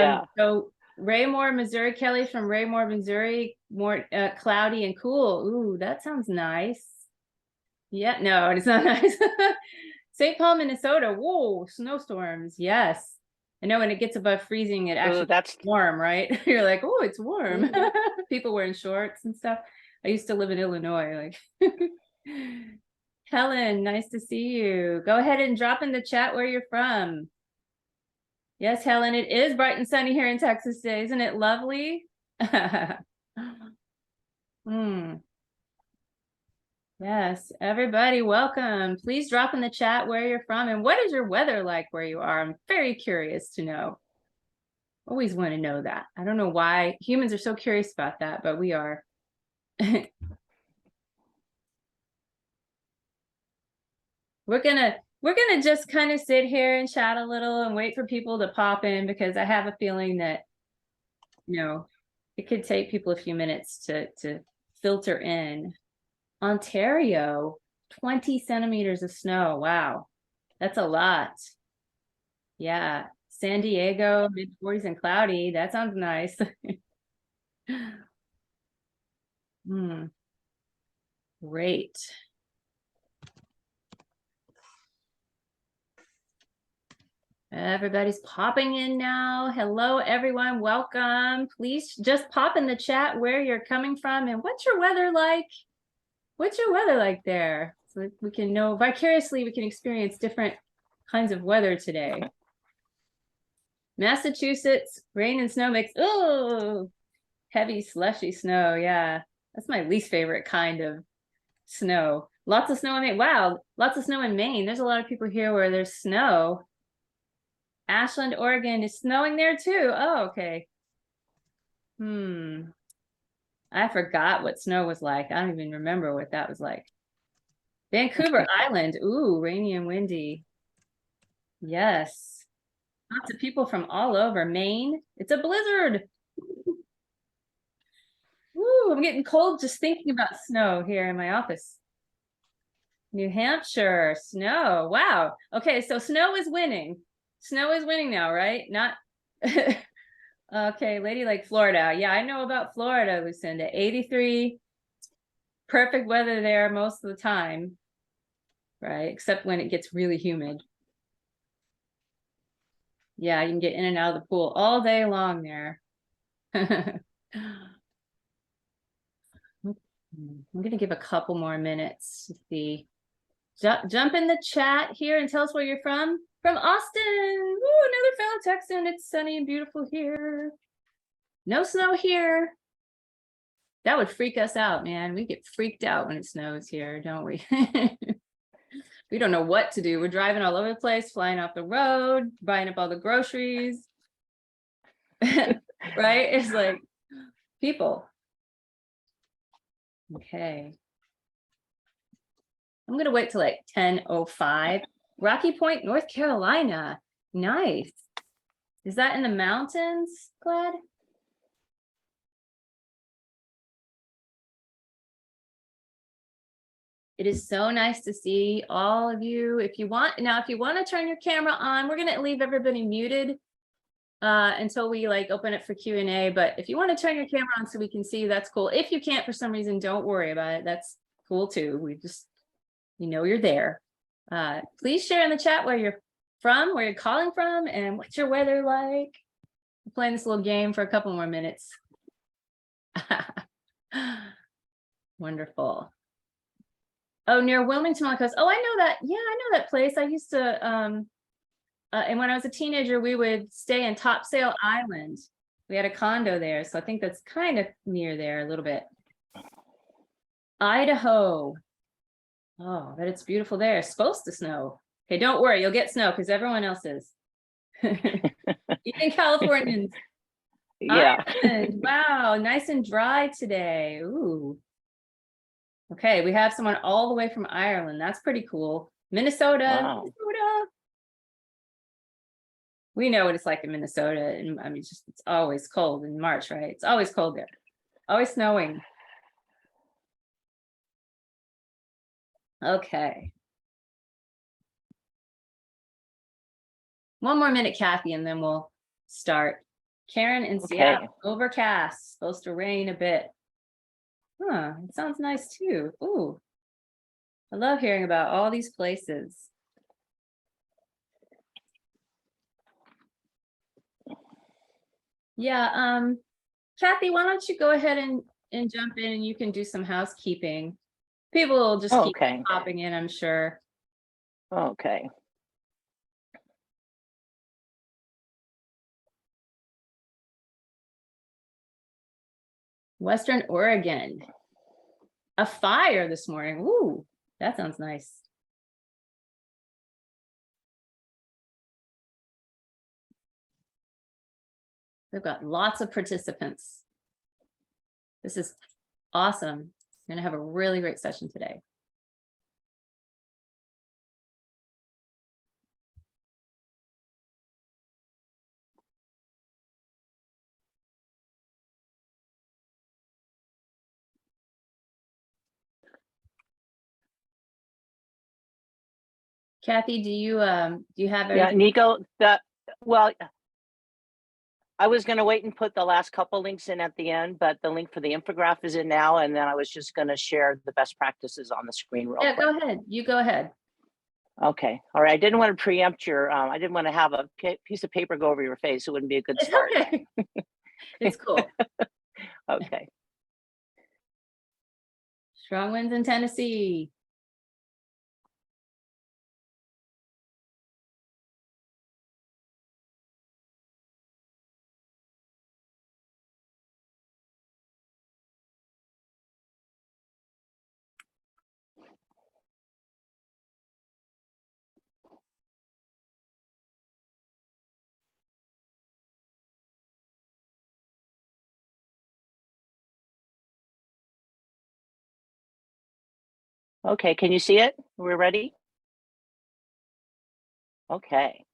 Yeah. So Raymore, Missouri, Kelly from Raymore, Missouri, more cloudy and cool. Ooh, that sounds nice. Yeah, no, it's not nice. St. Paul, Minnesota. Whoa, snowstorms. Yes. I know when it gets above freezing, it actually That's warm, right? You're like, oh, it's warm. People wearing shorts and stuff. I used to live in Illinois. Like Helen, nice to see you. Go ahead and drop in the chat where you're from. Yes, Helen, it is bright and sunny here in Texas today. Isn't it lovely? Yes, everybody, welcome. Please drop in the chat where you're from and what is your weather like where you are? I'm very curious to know. Always want to know that. I don't know why humans are so curious about that, but we are. We're gonna just kind of sit here and chat a little and wait for people to pop in because I have a feeling that, you know, it could take people a few minutes to filter in. Ontario, 20 centimeters of snow. Wow, that's a lot. Yeah, San Diego, mid-40s and cloudy. That sounds nice. Great. Everybody's popping in now. Hello, everyone. Welcome. Please just pop in the chat where you're coming from and what's your weather like? What's your weather like there? So we can know vicariously, we can experience different kinds of weather today. Massachusetts, rain and snow mix. Oh, heavy slushy snow. Yeah, that's my least favorite kind of snow. Lots of snow in Maine. Wow, lots of snow in Maine. There's a lot of people here where there's snow. Ashland, Oregon is snowing there too. Oh, okay. I forgot what snow was like. I don't even remember what that was like. Vancouver Island. Ooh, rainy and windy. Yes. Lots of people from all over. Maine. It's a blizzard. Woo, I'm getting cold just thinking about snow here in my office. New Hampshire, snow. Wow. Okay, so snow is winning. Snow is winning now, right? Not okay, Lady Lake, Florida. Yeah, I know about Florida, Lucinda. 83. Perfect weather there most of the time. Right? Except when it gets really humid. Yeah, you can get in and out of the pool all day long there. I'm going to give a couple more minutes to see. Jump in the chat here and tell us where you're from. From Austin. Woo, another fellow Texan. It's sunny and beautiful here. No snow here. That would freak us out, man. We get freaked out when it snows here, don't we? We don't know what to do. We're driving all over the place, flying off the road, buying up all the groceries. Right? It's like people. Okay. I'm going to wait till like 10:05. Rocky Point, North Carolina. Nice. Is that in the mountains, Glad? It is so nice to see all of you. If you want to turn your camera on, we're going to leave everybody muted until we like open it for Q&A. But if you want to turn your camera on so we can see you, that's cool. If you can't for some reason, don't worry about it. That's cool too. We know you're there. Please share in the chat where you're from, where you're calling from, and what's your weather like. We're playing this little game for a couple more minutes. Wonderful. Oh, near Wilmington, North Coast. Oh, I know that. Yeah, I know that place. I used to, and when I was a teenager, we would stay in Topsail Island. We had a condo there, so I think that's kind of near there a little bit. Idaho. Oh, but it's beautiful there. It's supposed to snow. Okay, don't worry, you'll get snow because everyone else is. Even Californians. yeah. Ireland. Wow, nice and dry today. Ooh. Okay, we have someone all the way from Ireland. That's pretty cool. Minnesota. Wow. Minnesota. We know what it's like in Minnesota. And I mean, it's always cold in March, right? It's always cold there. Always snowing. Okay. One more minute, Kathy, and then we'll start. Karen in Okay. Seattle, overcast, supposed to rain a bit. Huh, it sounds nice too. Ooh, I love hearing about all these places. Yeah, Kathy, why don't you go ahead and jump in and you can do some housekeeping. People will just keep Okay. popping in, I'm sure. Okay. Western Oregon. A fire this morning. Ooh, that sounds nice. We've got lots of participants. This is awesome. We're gonna have a really great session today. Kathy, do you have Yeah, Niko, well, I was going to wait and put the last couple links in at the end, but the link for the infographic is in now, and then I was just going to share the best practices on the screen real quick. go ahead. You go ahead. Okay. All right. I didn't want to preempt your, I didn't want to have a piece of paper go over your face. It wouldn't be a good start. Okay. It's cool. Okay. Strong winds in Tennessee. Okay. Can you see it? We're ready? Okay.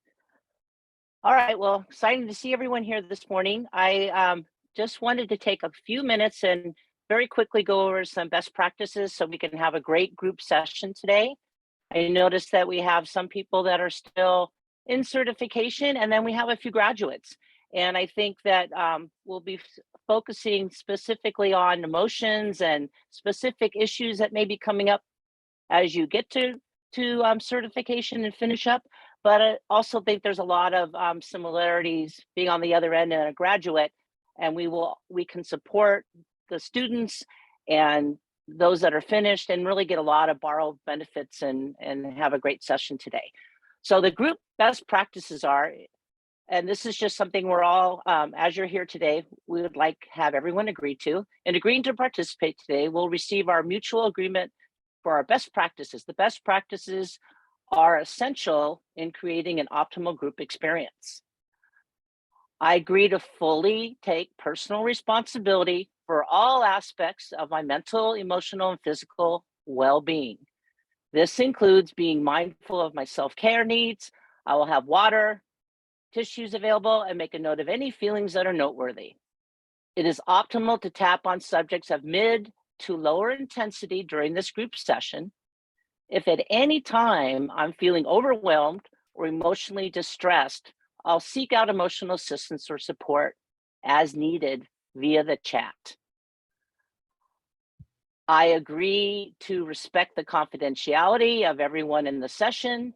All right. Well, exciting to see everyone here this morning. I just wanted to take a few minutes and very quickly go over some best practices so we can have a great group session today. I noticed that we have some people that are still in certification, and then we have a few graduates. And I think that we'll be focusing specifically on emotions and specific issues that may be coming up as you get to certification and finish up. But I also think there's a lot of similarities being on the other end and a graduate, and we can support the students and those that are finished and really get a lot of borrowed benefits and have a great session today. So the group best practices are, and this is just something we're all, as you're here today, we would like to have everyone agree to. In agreeing to participate today, we'll receive our mutual agreement for our best practices. The best practices are essential in creating an optimal group experience. I agree to fully take personal responsibility for all aspects of my mental, emotional, and physical well-being. This includes being mindful of my self-care needs. I will have water, tissues available, and make a note of any feelings that are noteworthy. It is optimal to tap on subjects of mid to lower intensity during this group session. If at any time I'm feeling overwhelmed or emotionally distressed, I'll seek out emotional assistance or support as needed via the chat. I agree to respect the confidentiality of everyone in the session.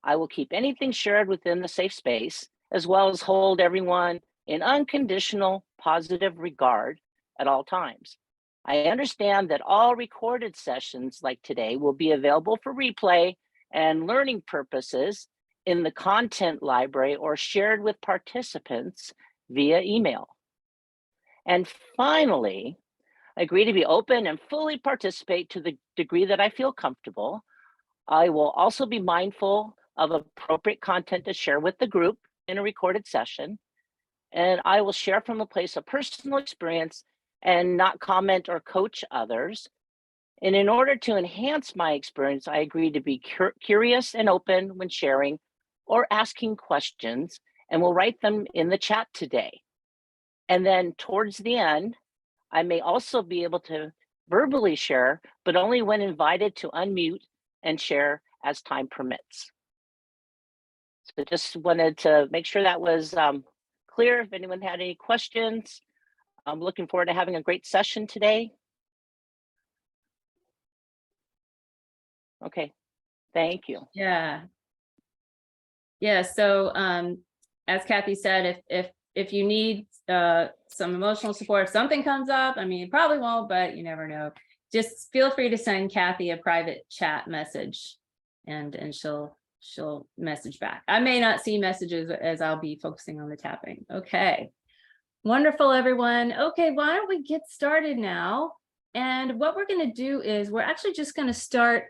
I will keep anything shared within the safe space, as well as hold everyone in unconditional positive regard at all times. I understand that all recorded sessions like today will be available for replay and learning purposes in the content library or shared with participants via email. And finally, I agree to be open and fully participate to the degree that I feel comfortable. I will also be mindful of appropriate content to share with the group in a recorded session. And I will share from a place of personal experience and not comment or coach others. And in order to enhance my experience, I agree to be curious and open when sharing or asking questions, and we'll write them in the chat today. And then towards the end, I may also be able to verbally share, but only when invited to unmute and share as time permits. So just wanted to make sure that was clear. If anyone had any questions, I'm looking forward to having a great session today. Okay, thank you. Yeah. Yeah. So as Kathy said, if you need some emotional support, if something comes up, I mean, it probably won't, but you never know. Just feel free to send Kathy a private chat message and she'll message back. I may not see messages as I'll be focusing on the tapping. Okay. Wonderful, everyone. Okay, why don't we get started now? And what we're going to do is we're actually just going to start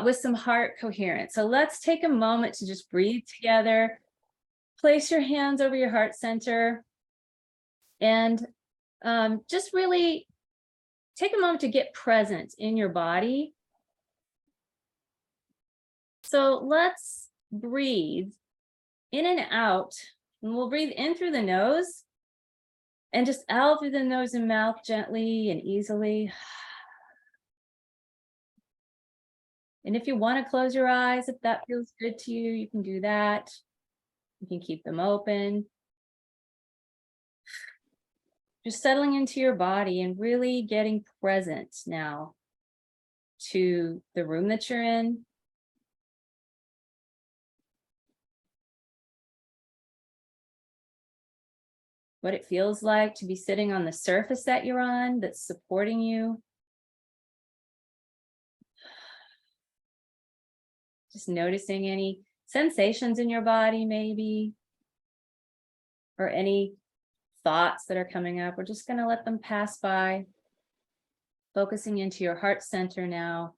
with some heart coherence. So let's take a moment to just breathe together. Place your hands over your heart center and just really take a moment to get present in your body. So let's breathe in and out, and we'll breathe in through the nose and just out through the nose and mouth gently and easily. And if you want to close your eyes, if that feels good to you, you can do that. You can keep them open. Just settling into your body and really getting present now to the room that you're in. What it feels like to be sitting on the surface that you're on that's supporting you. Just noticing any sensations in your body, maybe, or any thoughts that are coming up. We're just going to let them pass by, focusing into your heart center now.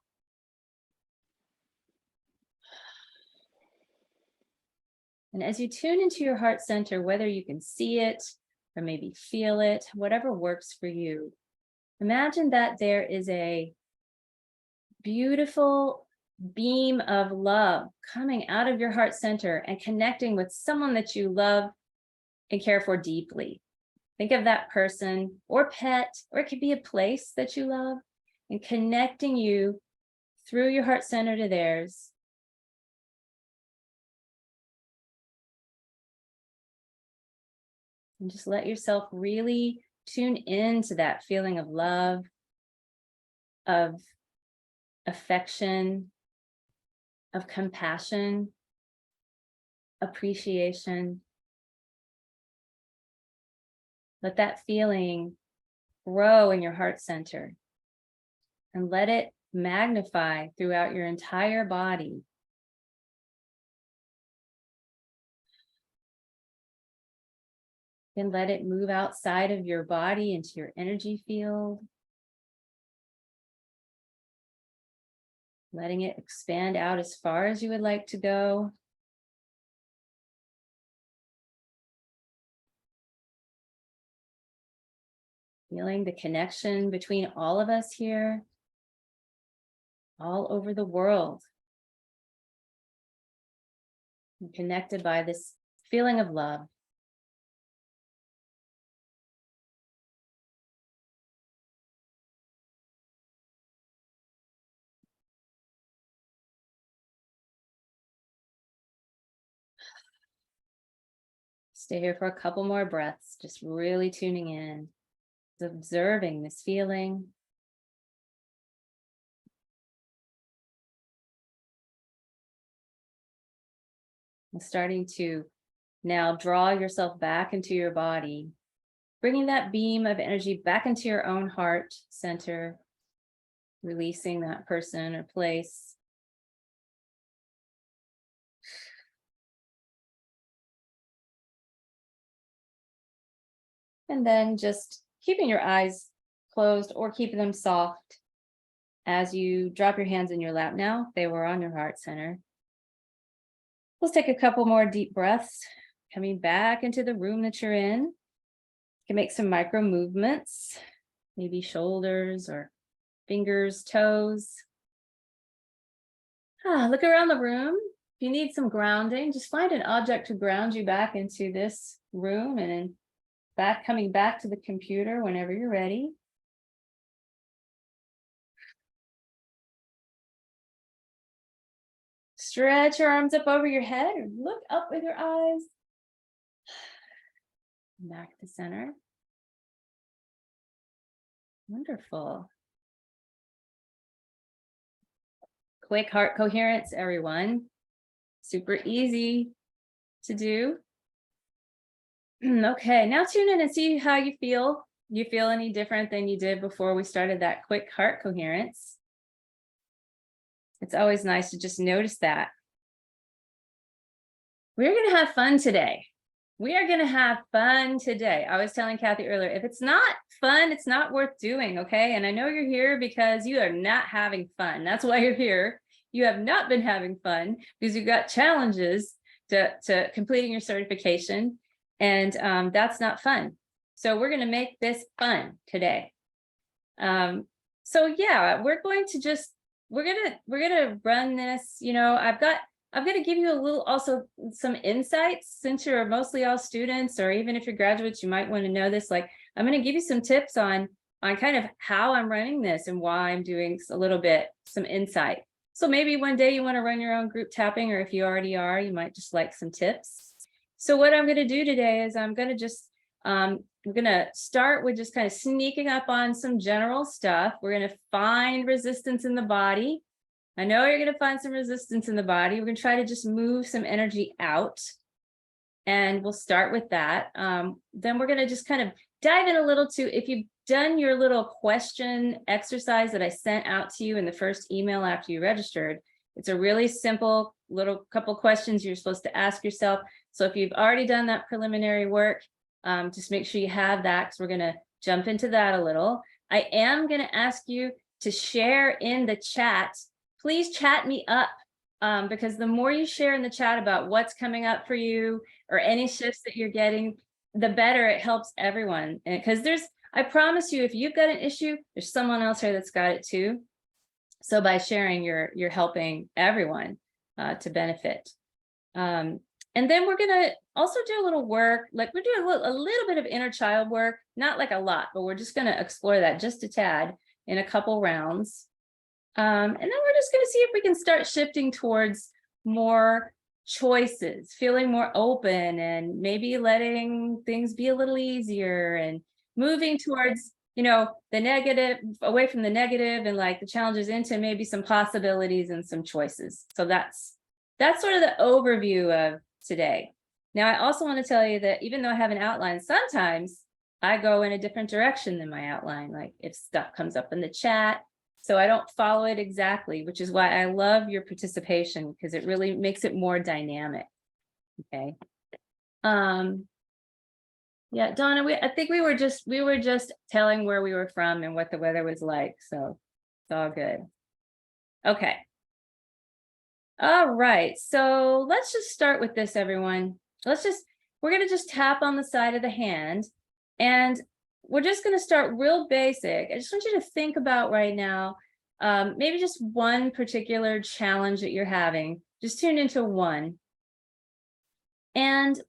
And as you tune into your heart center, whether you can see it or maybe feel it, whatever works for you, imagine that there is a beautiful beam of love coming out of your heart center and connecting with someone that you love and care for deeply. Think of that person or pet, or it could be a place that you love, and connecting you through your heart center to theirs. And just let yourself really tune into that feeling of love, of affection, of compassion, appreciation. Let that feeling grow in your heart center and let it magnify throughout your entire body. Then let it move outside of your body into your energy field. Letting it expand out as far as you would like to go. Feeling the connection between all of us here, all over the world. And connected by this feeling of love. Stay here for a couple more breaths, just really tuning in, observing this feeling. And starting to now draw yourself back into your body, bringing that beam of energy back into your own heart center, releasing that person or place. And then just keeping your eyes closed or keeping them soft as you drop your hands in your lap now, if they were on your heart center. Let's take a couple more deep breaths, coming back into the room that you're in. You can make some micro movements, maybe shoulders or fingers, toes. Look around the room. If you need some grounding, just find an object to ground you back into this room and then coming back to the computer whenever you're ready. Stretch your arms up over your head or look up with your eyes. Back to center. Wonderful. Quick heart coherence, everyone. Super easy to do. Okay, now tune in and see how you feel. You feel any different than you did before we started that quick heart coherence? It's always nice to just notice that. We're going to have fun today. We are going to have fun today. I was telling Kathy earlier, if it's not fun, it's not worth doing, okay? And I know you're here because you are not having fun. That's why you're here. You have not been having fun because you've got challenges to completing your certification, and that's not fun. So we're going to make this fun today. So yeah, we're going to run this. You know, I'm going to give you a little, also some insights, since you're mostly all students, or even if you're graduates, you might want to know this. Like, I'm going to give you some tips on kind of how I'm running this and why I'm doing a little bit, some insight. So maybe one day you want to run your own group tapping, or if you already are, you might just like some tips. So what I'm going to do today is I'm going to just, we're going to start with just kind of sneaking up on some general stuff. We're going to find resistance in the body. I know you're going to find some resistance in the body. We're going to try to just move some energy out. And we'll start with that. Then we're going to just kind of dive in a little to, if you've done your little question exercise that I sent out to you in the first email after you registered, it's a really simple little couple questions you're supposed to ask yourself. So if you've already done that preliminary work, just make sure you have that, because we're going to jump into that a little. I am going to ask you to share in the chat. Please chat me up, because the more you share in the chat about what's coming up for you or any shifts that you're getting, the better it helps everyone. And because I promise you, if you've got an issue, there's someone else here that's got it too. So by sharing, you're helping everyone to benefit. And then we're going to also do a little work, like we're doing a little bit of inner child work, not like a lot, but we're just going to explore that just a tad in a couple rounds. And then we're just going to see if we can start shifting towards more choices, feeling more open, and maybe letting things be a little easier, and moving towards, you know, the negative, away from the negative and like the challenges, into maybe some possibilities and some choices. So that's sort of the overview of today. Now, I also want to tell you that even though I have an outline, sometimes I go in a different direction than my outline, like if stuff comes up in the chat. So I don't follow it exactly, which is why I love your participation, because it really makes it more dynamic. Okay. Yeah, Donna, I think we were just telling where we were from and what the weather was like. So it's all good. Okay. All right. So let's just start with this, everyone. We're going to just tap on the side of the hand, and we're just going to start real basic. I just want you to think about right now, maybe just one particular challenge that you're having. Just tune into one. And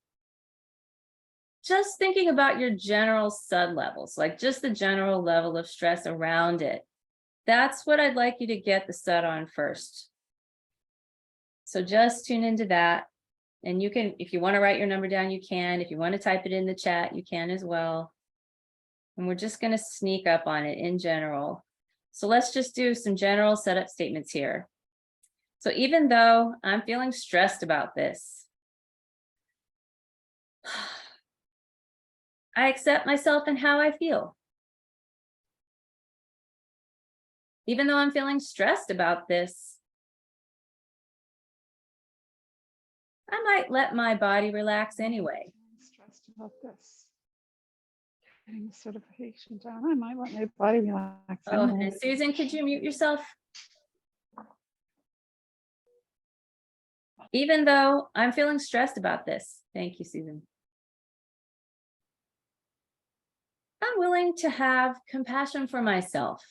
just thinking about your general SUD levels, like just the general level of stress around it. That's what I'd like you to get the SUD on first. So just tune into that. And you can, if you want to write your number down, you can. If you want to type it in the chat, you can as well. And we're just going to sneak up on it in general. So let's just do some general setup statements here. So even though I'm feeling stressed about this, I accept myself and how I feel. Even though I'm feeling stressed about this, I might let my body relax anyway. I'm stressed about this. Getting the certification done. I might let my body relax. Oh, and Susan, could you mute yourself? Even though I'm feeling stressed about this. Thank you, Susan. I'm willing to have compassion for myself.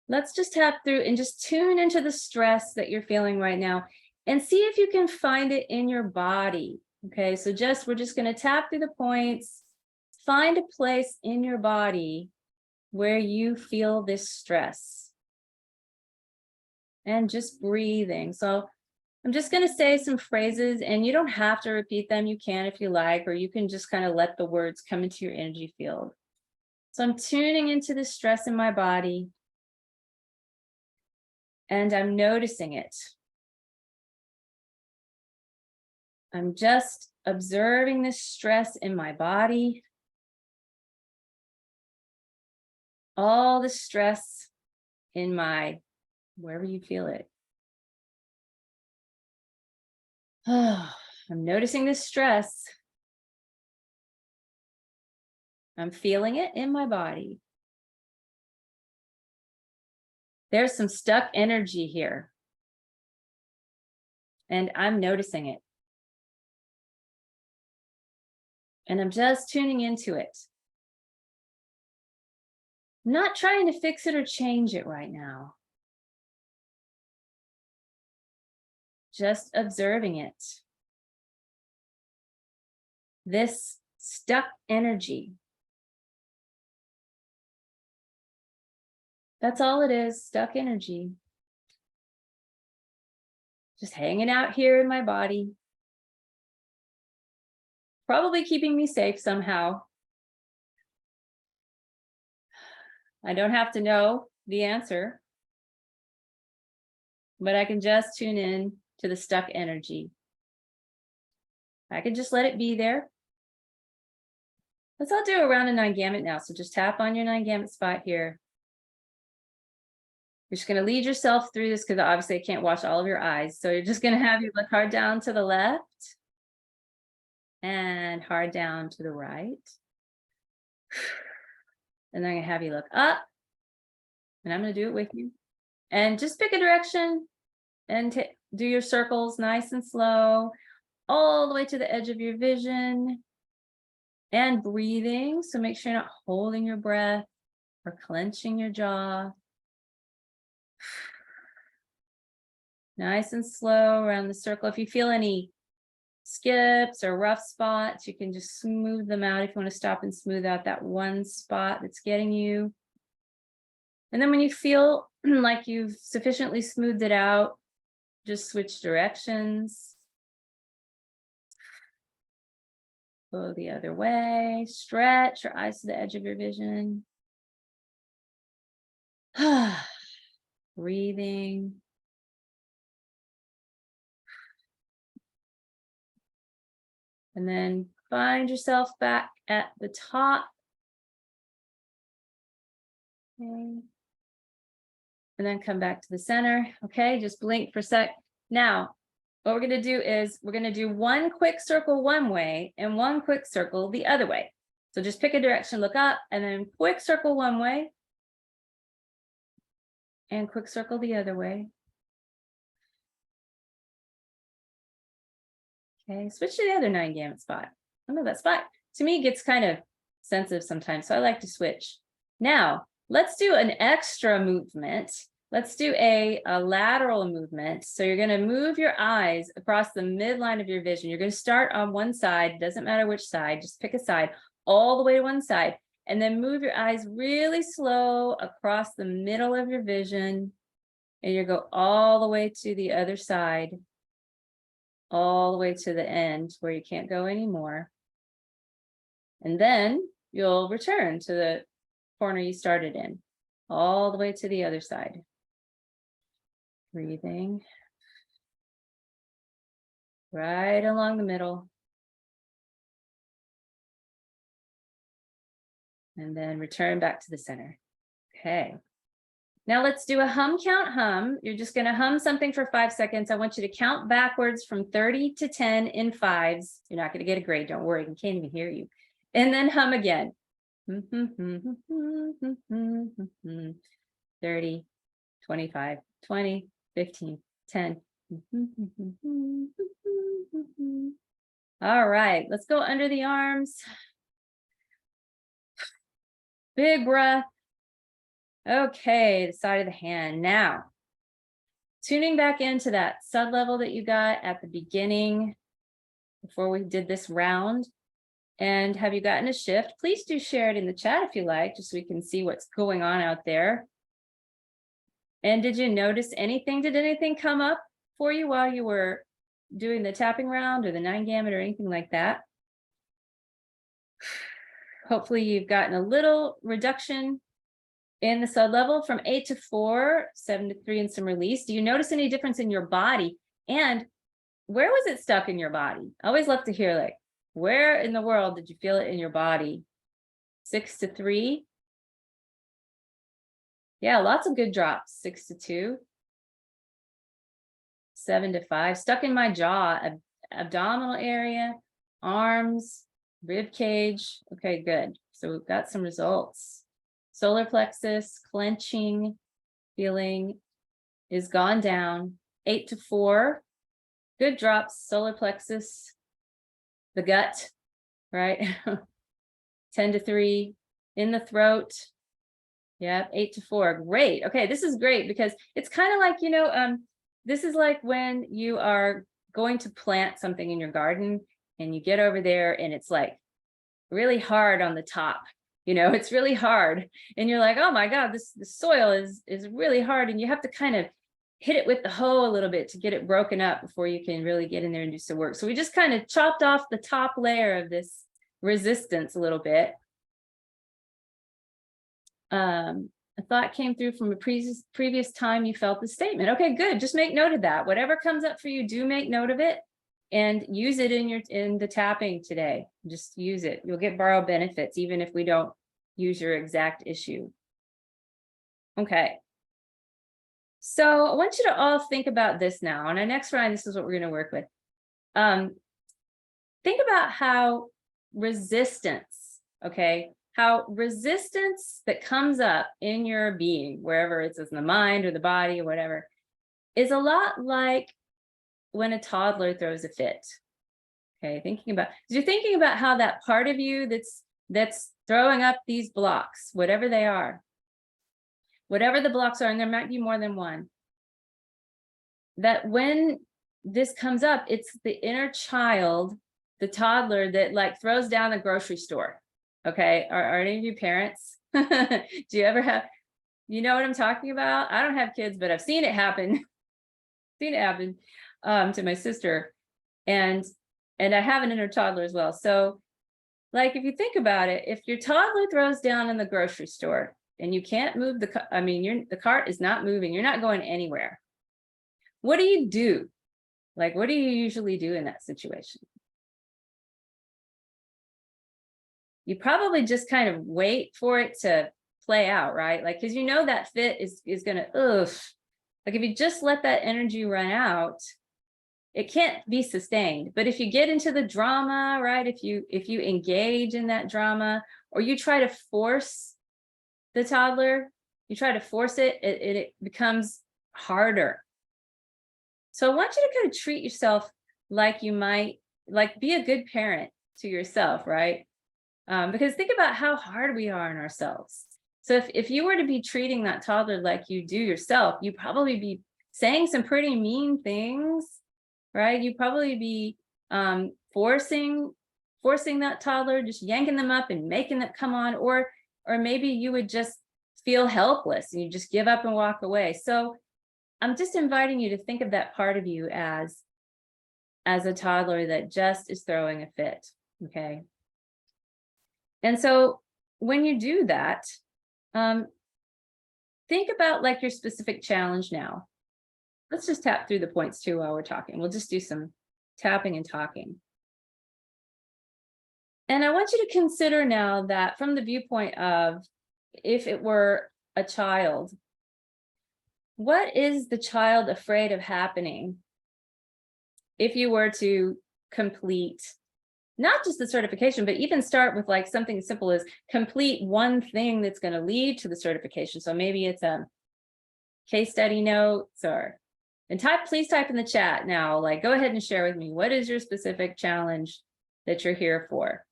Let's just tap through and just tune into the stress that you're feeling right now and see if you can find it in your body. Okay, so we're just going to tap through the points, find a place in your body where you feel this stress. And just breathing. So I'm just going to say some phrases and you don't have to repeat them. You can if you like, or you can just kind of let the words come into your energy field. So I'm tuning into the stress in my body and I'm noticing it. I'm just observing the stress in my body. All the stress in my, wherever you feel it. Oh, I'm noticing this stress. I'm feeling it in my body. There's some stuck energy here. And I'm noticing it. And I'm just tuning into it. I'm not trying to fix it or change it right now. Just observing it. This stuck energy. That's all it is, stuck energy. Just hanging out here in my body. Probably keeping me safe somehow. I don't have to know the answer, but I can just tune in to the stuck energy. I can just let it be there. Let's all do a round of 9 gamut now. So just tap on your 9 gamut spot here. You're just going to lead yourself through this because obviously I can't watch all of your eyes. So you're just going to have you look hard down to the left and hard down to the right. And then I'm going to have you look up and I'm going to do it with you. And just pick a direction and do your circles nice and slow, all the way to the edge of your vision and breathing. So make sure you're not holding your breath or clenching your jaw. Nice and slow around the circle. If you feel any skips or rough spots, you can just smooth them out if you want to stop and smooth out that one spot that's getting you. And then when you feel like you've sufficiently smoothed it out, just switch directions. Go the other way. Stretch your eyes to the edge of your vision. Breathing. And then find yourself back at the top. Okay. And then come back to the center. Okay, just blink for a sec. Now, what we're going to do is we're going to do one quick circle one way and one quick circle the other way. So just pick a direction, look up, and then quick circle one way and quick circle the other way. Okay, switch to the other 9 gamut spot. I know that spot, to me, gets kind of sensitive sometimes, so I like to switch. Now, let's do an extra movement. Let's do a lateral movement. So you're going to move your eyes across the midline of your vision. You're going to start on one side, doesn't matter which side, just pick a side, all the way to one side, and then move your eyes really slow across the middle of your vision, and you go all the way to the other side, all the way to the end where you can't go anymore. And then you'll return to the corner you started in, all the way to the other side. Breathing right along the middle. And then return back to the center. Okay. Now let's do a hum, count, hum. You're just going to hum something for 5 seconds. I want you to count backwards from 30 to 10 in 5s. You're not going to get a grade. Don't worry. I can't even hear you. And then hum again. 30, 25, 20, 15, 10. All right, let's go under the arms. Big breath. Okay, the side of the hand. Now, tuning back into that sud level that you got at the beginning before we did this round. And have you gotten a shift? Please do share it in the chat if you like, just so we can see what's going on out there. And did you notice anything? Did anything come up for you while you were doing the tapping round or the 9 gamut or anything like that. Hopefully you've gotten a little reduction in the sod level from 8 to 4, 7 to 3, and some release. Do you notice any difference in your body? And where was it stuck in your body? I always love to hear, like, where in the world did you feel it in your body? 6 to 3. Yeah, lots of good drops. 6 to 2. 7 to 5. Stuck in my jaw, abdominal area, arms, rib cage. Okay, good. So we've got some results. Solar plexus, clenching, feeling is gone down. 8 to 4. Good drops. Solar plexus, the gut, right? 10 to 3, in the throat. Yeah, 8 to 4. Great. Okay, this is great because it's kind of like, this is like when you are going to plant something in your garden and you get over there and it's like really hard on the top. It's really hard. And you're like, oh my God, the soil is really hard. And you have to kind of hit it with the hoe a little bit to get it broken up before you can really get in there and do some work. So we just kind of chopped off the top layer of this resistance a little bit. A thought came through from a previous time you felt the statement. Okay, good. Just make note of that. Whatever comes up for you, do make note of it and use it in the tapping today. Just use it. You'll get borrow benefits even if we don't use your exact issue. Okay. So I want you to all think about this now. On our next round, this is what we're going to work with. Think about how resistance, okay, how resistance that comes up in your being, wherever it's in the mind or the body or whatever, is a lot like when a toddler throws a fit. Okay, you're thinking about how that part of you that's throwing up these blocks, whatever they are, whatever the blocks are, and there might be more than one, that when this comes up, it's the inner child, the toddler that like throws down the grocery store. Okay, are any of you parents? Do you ever have, what I'm talking about? I don't have kids, but I've seen it happen. To my sister, and I have an inner toddler as well. So like, if you think about it, if your toddler throws down in the grocery store and you can't move the cart is not moving, you're not going anywhere. What do you do? Like, what do you usually do in that situation? You probably just kind of wait for it to play out, right? Like, because that fit is gonna, like if you just let that energy run out, it can't be sustained. But if you get into the drama, right? If you engage in that drama, or you try to force the toddler, you try to force it, it becomes harder. So I want you to kind of treat yourself like you might, like, be a good parent to yourself, right? Because think about how hard we are on ourselves. So if you were to be treating that toddler like you do yourself, you'd probably be saying some pretty mean things, right? You'd probably be forcing that toddler, just yanking them up and making them come on, or maybe you would just feel helpless and you just give up and walk away. So I'm just inviting you to think of that part of you as a toddler that just is throwing a fit, okay? And so when you do that, think about like your specific challenge now. Let's just tap through the points too while we're talking. We'll just do some tapping and talking. And I want you to consider now that from the viewpoint of, if it were a child, what is the child afraid of happening if you were to complete not just the certification, but even start with like something as simple as complete one thing that's going to lead to the certification? So maybe it's a case study notes, please type in the chat now, like, go ahead and share with me, what is your specific challenge that you're here for?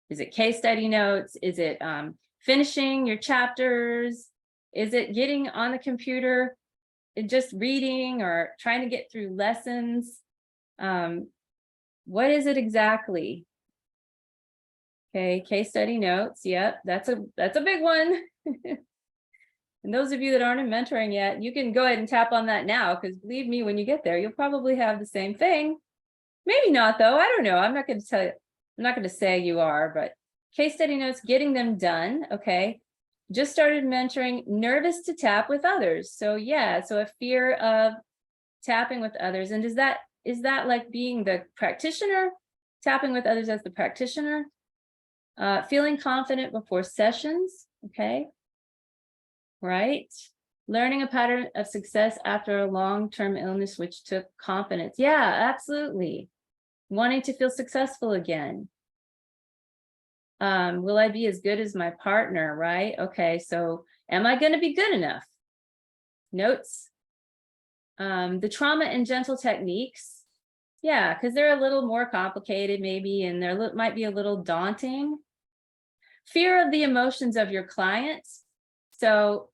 Is it case study notes? Is it finishing your chapters? Is it getting on the computer and just reading or trying to get through lessons? What is it exactly? Okay, case study notes. Yep, that's a big one. And those of you that aren't in mentoring yet, you can go ahead and tap on that now, because believe me, when you get there, you'll probably have the same thing. Maybe not though, I don't know. I'm not going to tell you, I'm not going to say you are, but case study notes, getting them done. Okay. Just started mentoring, nervous to tap with others. So yeah, so a fear of tapping with others. And is that like being the practitioner, tapping with others as the practitioner? Feeling confident before sessions. Okay. Right. Learning a pattern of success after a long-term illness, which took confidence. Yeah, absolutely. Wanting to feel successful again. Will I be as good as my partner? Right. Okay. So am I going to be good enough? Notes. The trauma and gentle techniques. Yeah, because they're a little more complicated maybe, and they're might be a little daunting. Fear of the emotions of your clients. So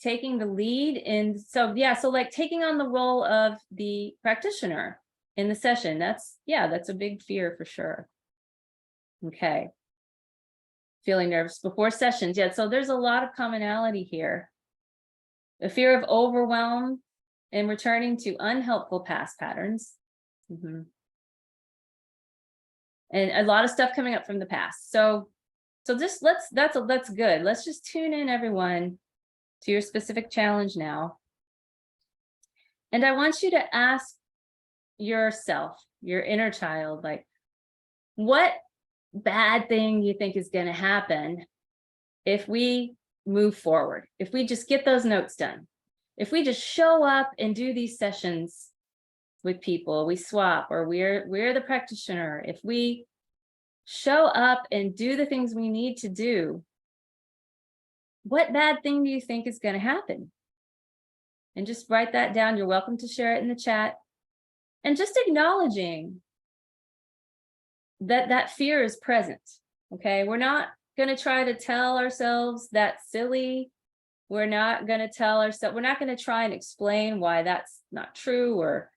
taking the lead in, so yeah, so like taking on the role of the practitioner in the session. That's a big fear for sure. Okay. Feeling nervous before sessions. Yeah, so there's a lot of commonality here. The fear of overwhelm and returning to unhelpful past patterns. And a lot of stuff coming up from the past. So just that's good. Let's just tune in, everyone, to your specific challenge now. And I want you to ask yourself, your inner child, like, what bad thing you think is going to happen if we move forward, if we just get those notes done, if we just show up and do these sessions with people, we swap, or we're the practitioner. If we show up and do the things we need to do, what bad thing do you think is going to happen? And just write that down. You're welcome to share it in the chat. And just acknowledging that fear is present. Okay, we're not going to try to tell ourselves that's silly. We're not going to tell ourselves, we're not going to try and explain why that's not true or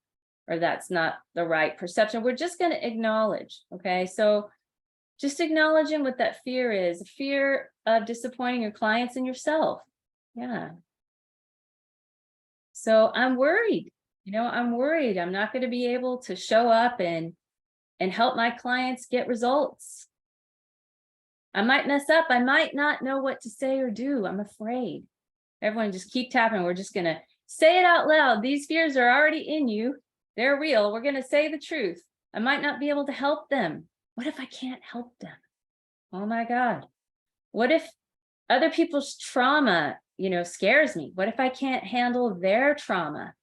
that's not the right perception. We're just going to acknowledge. Okay, so just acknowledging what that fear is, fear of disappointing your clients and yourself. Yeah. So I'm worried, I'm worried I'm not going to be able to show up and help my clients get results. I might mess up. I might not know what to say or do. I'm afraid. Everyone just keep tapping. We're just going to say it out loud. These fears are already in you. They're real. We're going to say the truth. I might not be able to help them. What if I can't help them? Oh my God. What if other people's trauma, scares me? What if I can't handle their trauma?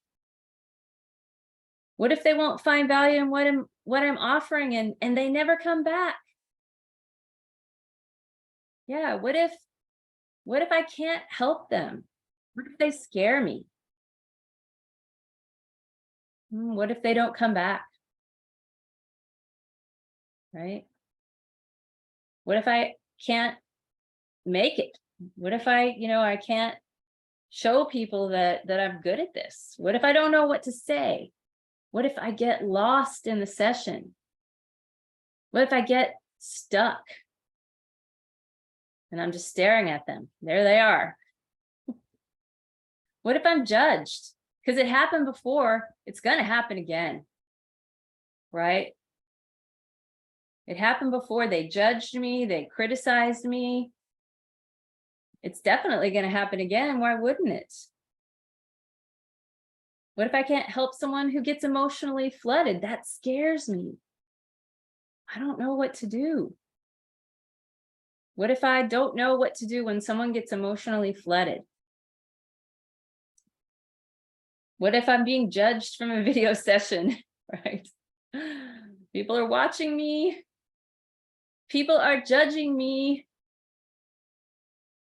What if they won't find value in what I'm offering and they never come back? Yeah, what if I can't help them? What if they scare me? What if they don't come back? Right? What if I can't make it? What if I can't show people that I'm good at this? What if I don't know what to say? What if I get lost in the session? What if I get stuck and I'm just staring at them? There they are. What if I'm judged? Because it happened before, it's going to happen again. Right? It happened before. They judged me, they criticized me. It's definitely going to happen again. Why wouldn't it? What if I can't help someone who gets emotionally flooded? That scares me. I don't know what to do. What if I don't know what to do when someone gets emotionally flooded? What if I'm being judged from a video session, right? People are watching me. People are judging me.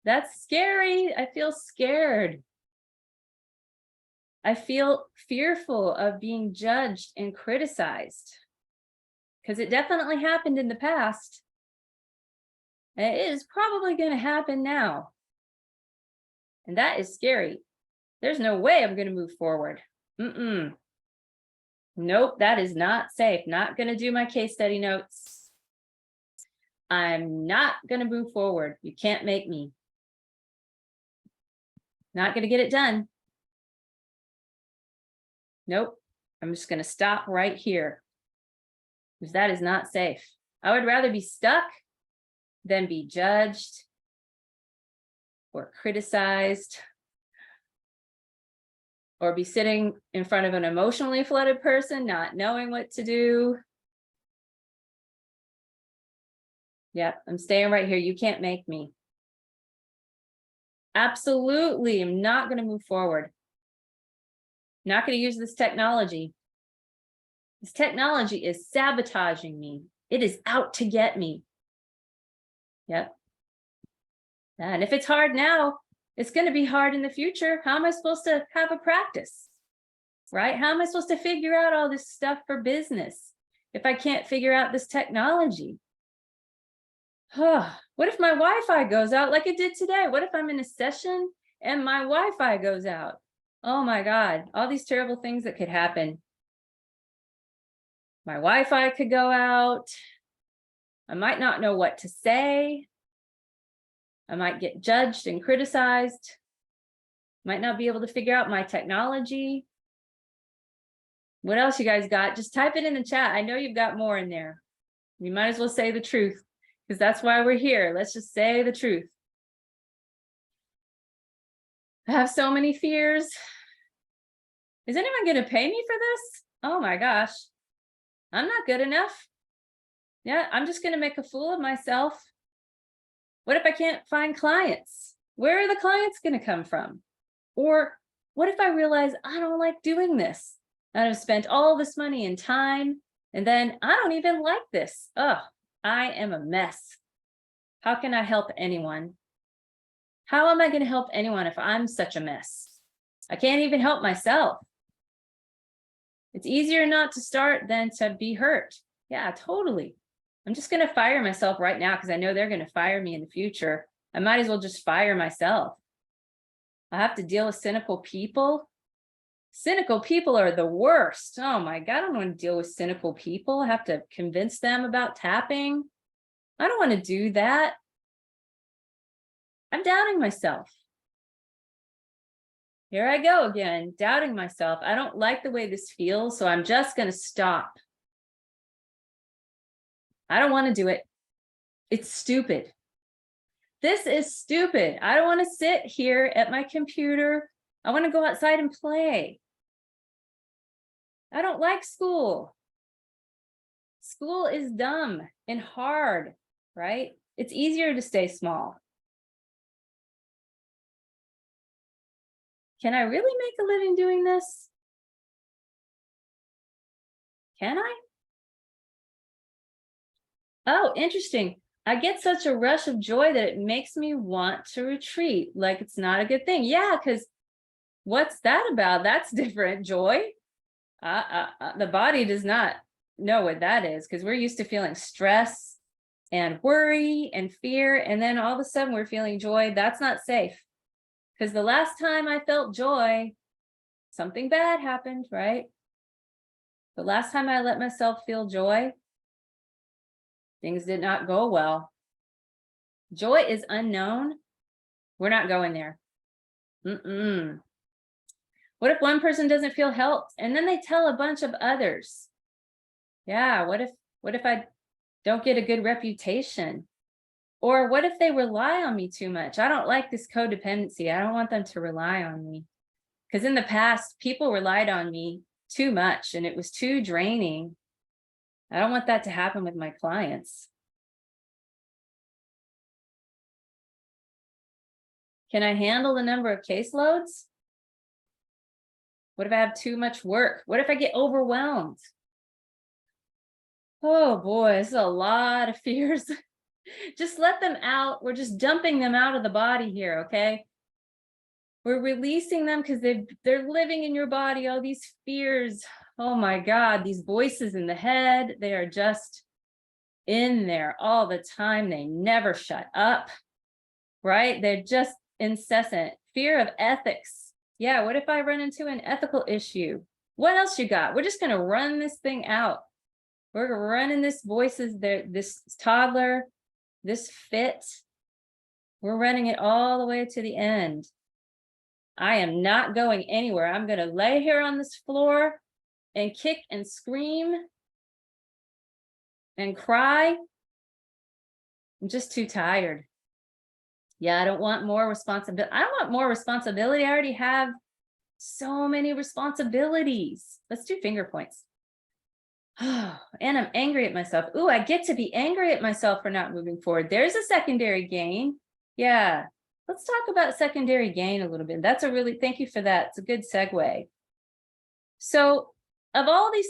That's scary. I feel scared. I feel fearful of being judged and criticized because it definitely happened in the past. And it is probably going to happen now. And that is scary. There's no way I'm going to move forward. Nope, that is not safe. Not going to do my case study notes. I'm not going to move forward. You can't make me. Not going to get it done. Nope. I'm just going to stop right here, because that is not safe. I would rather be stuck than be judged or criticized or be sitting in front of an emotionally flooded person, not knowing what to do. Yep, I'm staying right here. You can't make me. Absolutely, I'm not going to move forward. Not going to use this technology. This technology is sabotaging me. It is out to get me. Yep. And if it's hard now, it's going to be hard in the future. How am I supposed to have a practice? Right? How am I supposed to figure out all this stuff for business if I can't figure out this technology? What if my Wi-Fi goes out like it did today? What if I'm in a session and my Wi-Fi goes out? Oh my God, all these terrible things that could happen. My Wi-Fi could go out. I might not know what to say. I might get judged and criticized. Might not be able to figure out my technology. What else you guys got? Just type it in the chat. I know you've got more in there. You might as well say the truth, because that's why we're here. Let's just say the truth. I have so many fears. Is anyone going to pay me for this? Oh my gosh. I'm not good enough. Yeah, I'm just going to make a fool of myself. What if I can't find clients? Where are the clients going to come from? Or what if I realize I don't like doing this? I've spent all this money and time, and then I don't even like this. Oh, I am a mess. How can I help anyone? How am I going to help anyone if I'm such a mess? I can't even help myself. It's easier not to start than to be hurt. Yeah, totally. I'm just going to fire myself right now because I know they're going to fire me in the future. I might as well just fire myself. I have to deal with cynical people. Cynical people are the worst. Oh my God, I don't want to deal with cynical people. I have to convince them about tapping. I don't want to do that. I'm doubting myself. Here I go again, doubting myself. I don't like the way this feels, so I'm just going to stop. I don't want to do it. It's stupid. This is stupid. I don't want to sit here at my computer. I want to go outside and play. I don't like school. School is dumb and hard, right? It's easier to stay small. Can I really make a living doing this? Can I? Oh, interesting. I get such a rush of joy that it makes me want to retreat. Like it's not a good thing. Yeah, because what's that about? That's different. Joy. The body does not know what that is, because we're used to feeling stress and worry and fear. And then all of a sudden we're feeling joy. That's not safe. Because the last time I felt joy, something bad happened, right? The last time I let myself feel joy, things did not go well. Joy is unknown. We're not going there. What if one person doesn't feel helped and then they tell a bunch of others? Yeah, what if I don't get a good reputation? Or what if they rely on me too much? I don't like this codependency. I don't want them to rely on me. Because in the past, people relied on me too much and it was too draining. I don't want that to happen with my clients. Can I handle the number of caseloads? What if I have too much work? What if I get overwhelmed? Oh boy, this is a lot of fears. Just let them out. We're just dumping them out of the body here, okay? We're releasing them because they're living in your body, all these fears. Oh my God, these voices in the head, they are just in there all the time. They never shut up, right? They're just incessant. Fear of ethics. Yeah, what if I run into an ethical issue? What else you got? We're just going to run this thing out. We're running this voices there, this toddler, this fit. We're running it all the way to the end. I am not going anywhere. I'm going to lay here on this floor and kick and scream and cry. I'm just too tired. Yeah, I don't want more responsibility. I don't want more responsibility. I already have so many responsibilities. Let's do finger points. And I'm angry at myself. Ooh, I get to be angry at myself for not moving forward. There's a secondary gain. Yeah. Let's talk about secondary gain a little bit. That's a really, thank you for that. It's a good segue. So of all these,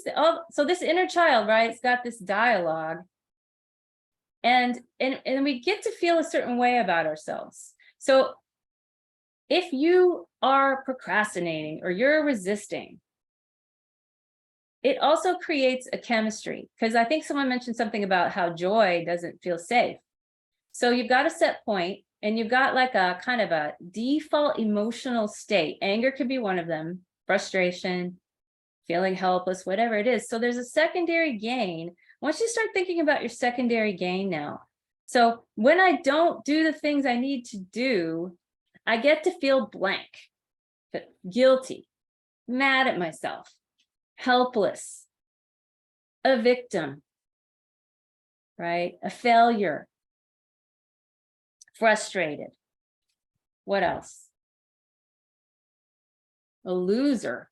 so this inner child, right, it's got this dialogue. And we get to feel a certain way about ourselves. So if you are procrastinating or you're resisting, it also creates a chemistry, because I think someone mentioned something about how joy doesn't feel safe. So you've got a set point and you've got like a kind of a default emotional state. Anger could be one of them, frustration, feeling helpless, whatever it is. So there's a secondary gain. Once you start thinking about your secondary gain now. So when I don't do the things I need to do, I get to feel blank, guilty, mad at myself, helpless, a victim, right? A failure, frustrated. What else? A loser.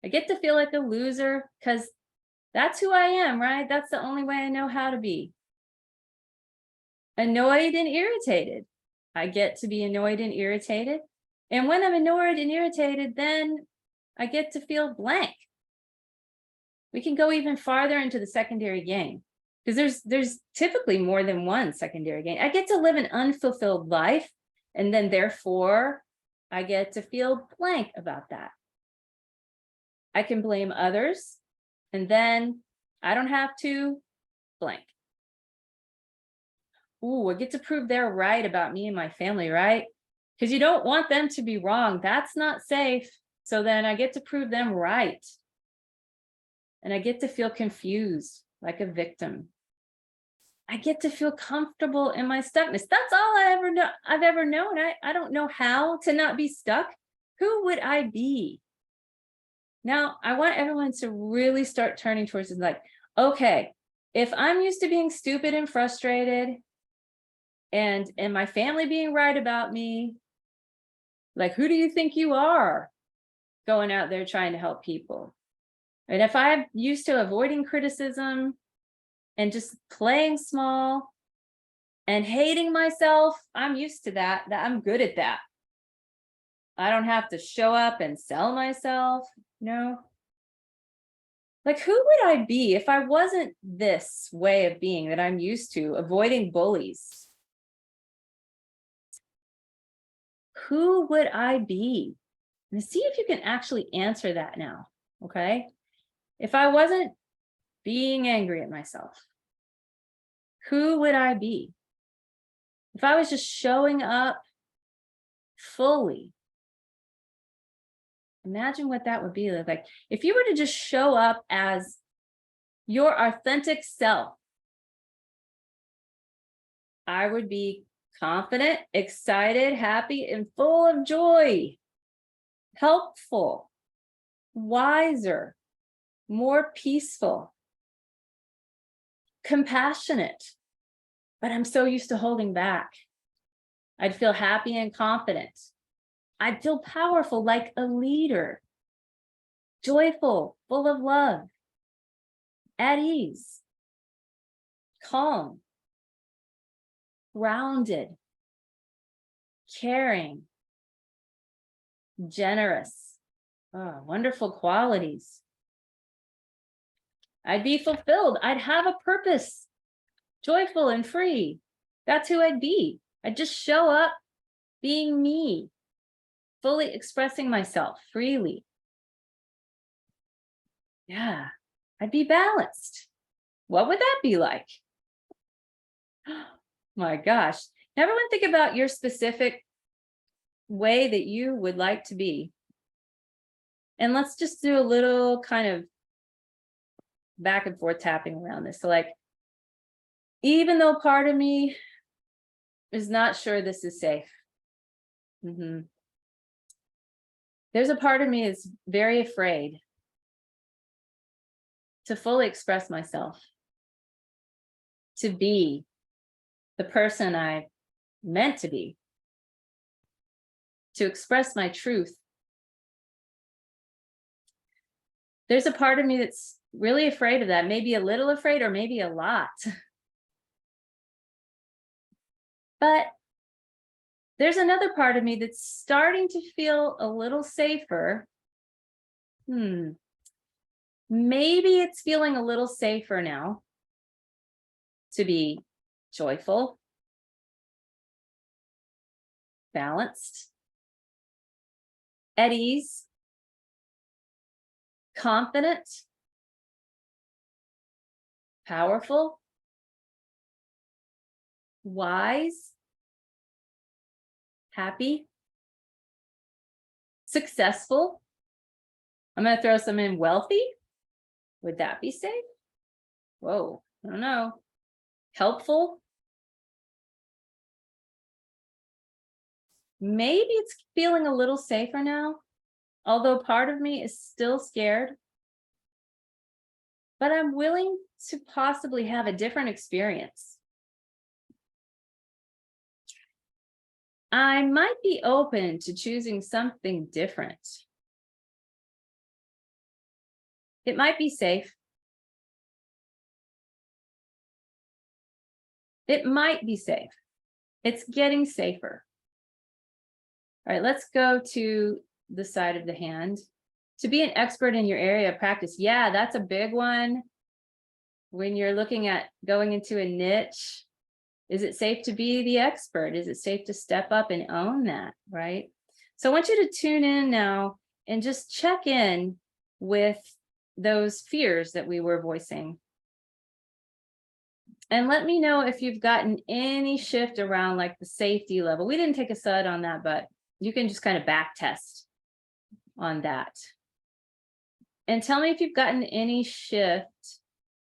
I get to feel like a loser because that's who I am, right? That's the only way I know how to be. Annoyed and irritated. I get to be annoyed and irritated. And when I'm annoyed and irritated, then I get to feel blank. We can go even farther into the secondary gain, because there's typically more than one secondary gain. I get to live an unfulfilled life, and then therefore I get to feel blank about that. I can blame others, and then I don't have to blank. Ooh, I get to prove they're right about me and my family, right? Because you don't want them to be wrong. That's not safe. So then I get to prove them right. And I get to feel confused, like a victim. I get to feel comfortable in my stuckness. That's all I've ever known. I don't know how to not be stuck. Who would I be? Now, I want everyone to really start turning towards it, like, okay, if I'm used to being stupid and frustrated, and my family being right about me, like, who do you think you are going out there trying to help people? And if I'm used to avoiding criticism and just playing small and hating myself, I'm used to that I'm good at that. I don't have to show up and sell myself, Like, who would I be if I wasn't this way of being that I'm used to, avoiding bullies? Who would I be? And see if you can actually answer that now, okay? If I wasn't being angry at myself, who would I be? If I was just showing up fully, imagine what that would be like. If you were to just show up as your authentic self, I would be confident, excited, happy, and full of joy, helpful, wiser, more peaceful, compassionate. But I'm so used to holding back. I'd feel happy and confident. I'd feel powerful, like a leader, joyful, full of love, at ease, calm, grounded, caring, generous. Oh, wonderful qualities. I'd be fulfilled. I'd have a purpose, joyful and free. That's who I'd be. I'd just show up being me, fully expressing myself freely. Yeah, I'd be balanced. What would that be like? My gosh. Now, everyone think about your specific way that you would like to be. And let's just do a little kind of back and forth tapping around this. So like, even though part of me is not sure this is safe, There's a part of me that's very afraid to fully express myself, to be the person I meant to be, to express my truth. There's a part of me that's really afraid of that, maybe a little afraid or maybe a lot. But there's another part of me that's starting to feel a little safer. Maybe it's feeling a little safer now to be joyful, balanced, at ease, confident, powerful, wise, happy, successful. I'm going to throw some in wealthy. Would that be safe? Whoa, I don't know. Helpful. Maybe it's feeling a little safer now, although part of me is still scared. But I'm willing to possibly have a different experience. I might be open to choosing something different. It might be safe. It might be safe. It's getting safer. All right, let's go to the side of the hand. To be an expert in your area of practice. Yeah, that's a big one. When you're looking at going into a niche, is it safe to be the expert? Is it safe to step up and own that, right? So I want you to tune in now and just check in with those fears that we were voicing. And let me know if you've gotten any shift around like the safety level. We didn't take a SUD on that, but you can just kind of back test on that. And tell me if you've gotten any shift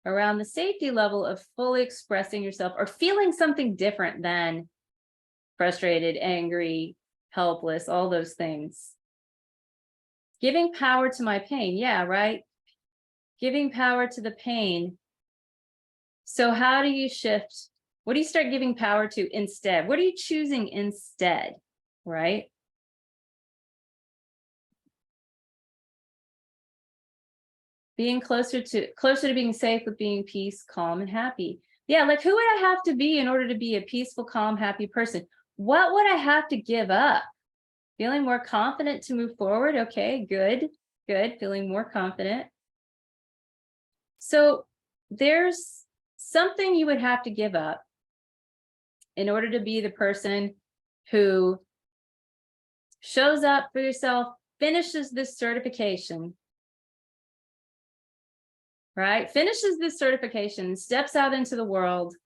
around the safety level of fully expressing yourself or feeling something different than frustrated, angry, helpless, all those things. Giving power to my pain. Yeah, right. Giving power to the pain. So how do you shift? What do you start giving power to instead? What are you choosing instead, right? Being closer to being safe with being peace, calm, and happy. Yeah, like who would I have to be in order to be a peaceful, calm, happy person? What would I have to give up? Feeling more confident to move forward? Okay, good, good. Feeling more confident. So there's something you would have to give up in order to be the person who shows up for yourself, finishes this certification, right? Finishes this certification, steps out into the world,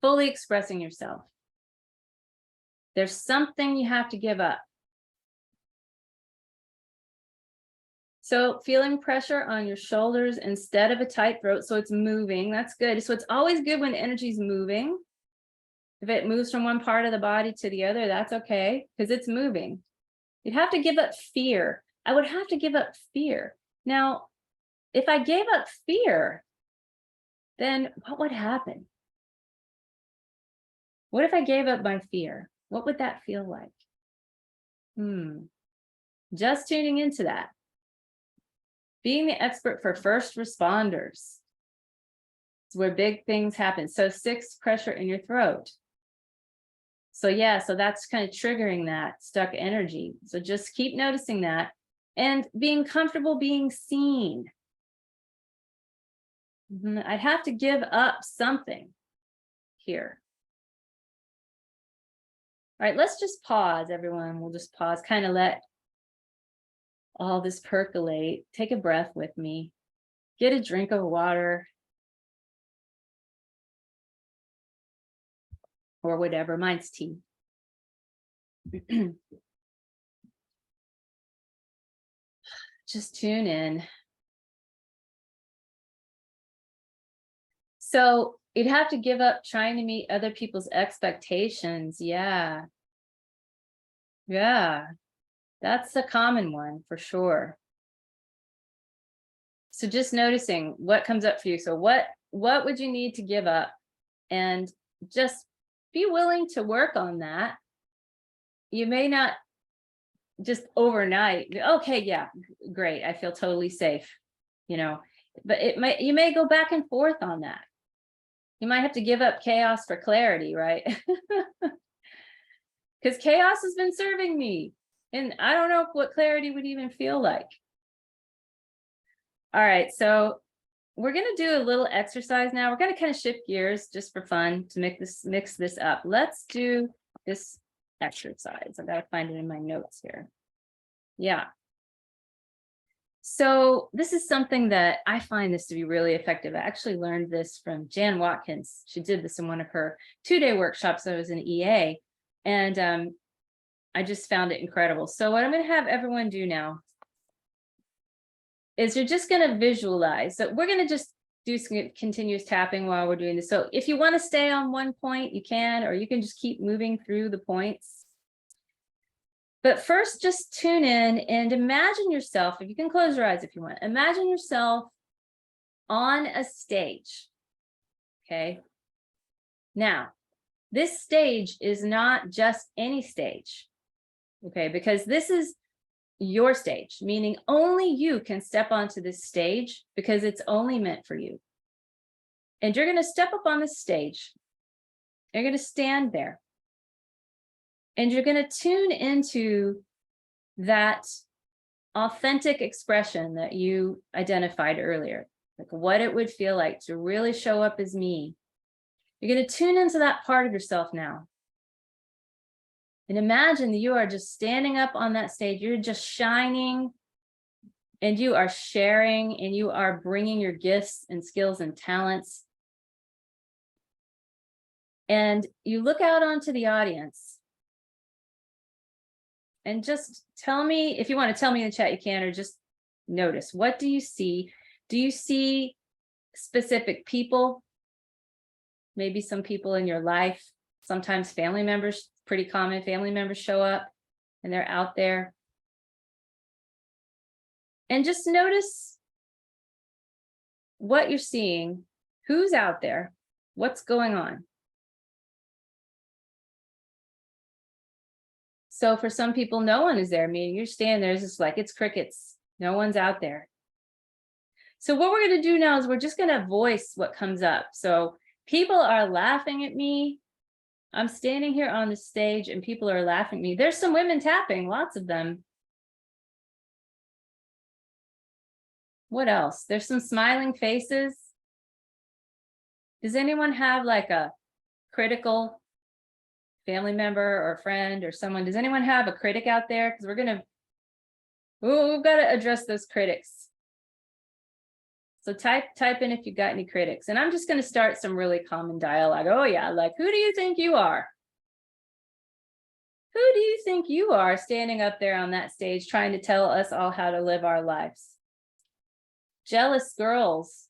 fully expressing yourself. There's something you have to give up. So feeling pressure on your shoulders instead of a tight throat, so it's moving, that's good. So it's always good when energy's moving. If it moves from one part of the body to the other, that's okay, because it's moving. You'd have to give up fear. I would have to give up fear. Now, if I gave up fear, then what would happen? What if I gave up my fear? What would that feel like? Just tuning into that. Being the expert for first responders. It's where big things happen. So 6, pressure in your throat. So yeah, so that's kind of triggering that stuck energy. So just keep noticing that and being comfortable being seen. I'd have to give up something here. All right, let's just pause, everyone. We'll just pause, kind of let all this percolate. Take a breath with me. Get a drink of water. Or whatever, mine's tea. Just tune in. So you'd have to give up trying to meet other people's expectations. Yeah. Yeah. That's a common one for sure. So just noticing what comes up for you. So what would you need to give up? And just be willing to work on that. You may not just overnight, okay, yeah, great, I feel totally safe, you know, but you may go back and forth on that. You might have to give up chaos for clarity, right? Because chaos has been serving me, and I don't know what clarity would even feel like. All right, so we're going to do a little exercise now. We're going to kind of shift gears just for fun to mix this up. Let's do this exercise. I got to find it in my notes here. Yeah. So this is something that I find this to be really effective. I actually learned this from Jan Watkins. She did this in one of her 2-day workshops. I was an EA, and I just found it incredible. So what I'm going to have everyone do now is you're just going to visualize. So we're going to just do some continuous tapping while we're doing this. So if you want to stay on one point, you can, or you can just keep moving through the points. But first, just tune in and imagine yourself, if you can close your eyes if you want, imagine yourself on a stage, okay? Now, this stage is not just any stage, okay? Because this is your stage, meaning only you can step onto this stage because it's only meant for you. And you're gonna step up on the stage, you're gonna stand there, and you're going to tune into that authentic expression that you identified earlier, like what it would feel like to really show up as me. You're going to tune into that part of yourself now. And imagine that you are just standing up on that stage. You're just shining, and you are sharing, and you are bringing your gifts and skills and talents. And you look out onto the audience. And just tell me, if you want to tell me in the chat, you can, or just notice, what do you see? Do you see specific people? Maybe some people in your life, sometimes family members, pretty common, family members show up and they're out there. And just notice what you're seeing, who's out there, what's going on. So for some people, no one is there. Meaning you're standing there, it's just like it's crickets. No one's out there. So what we're going to do now is we're just going to voice what comes up. So people are laughing at me. I'm standing here on the stage and people are laughing at me. There's some women tapping, lots of them. What else? There's some smiling faces. Does anyone have like a critical family member or friend or someone? Does anyone have a critic out there? Because we've got to address those critics. So type in if you got any critics. And I'm just going to start some really common dialogue. Oh yeah, like, who do you think you are? Who do you think you are standing up there on that stage trying to tell us all how to live our lives? Jealous girls.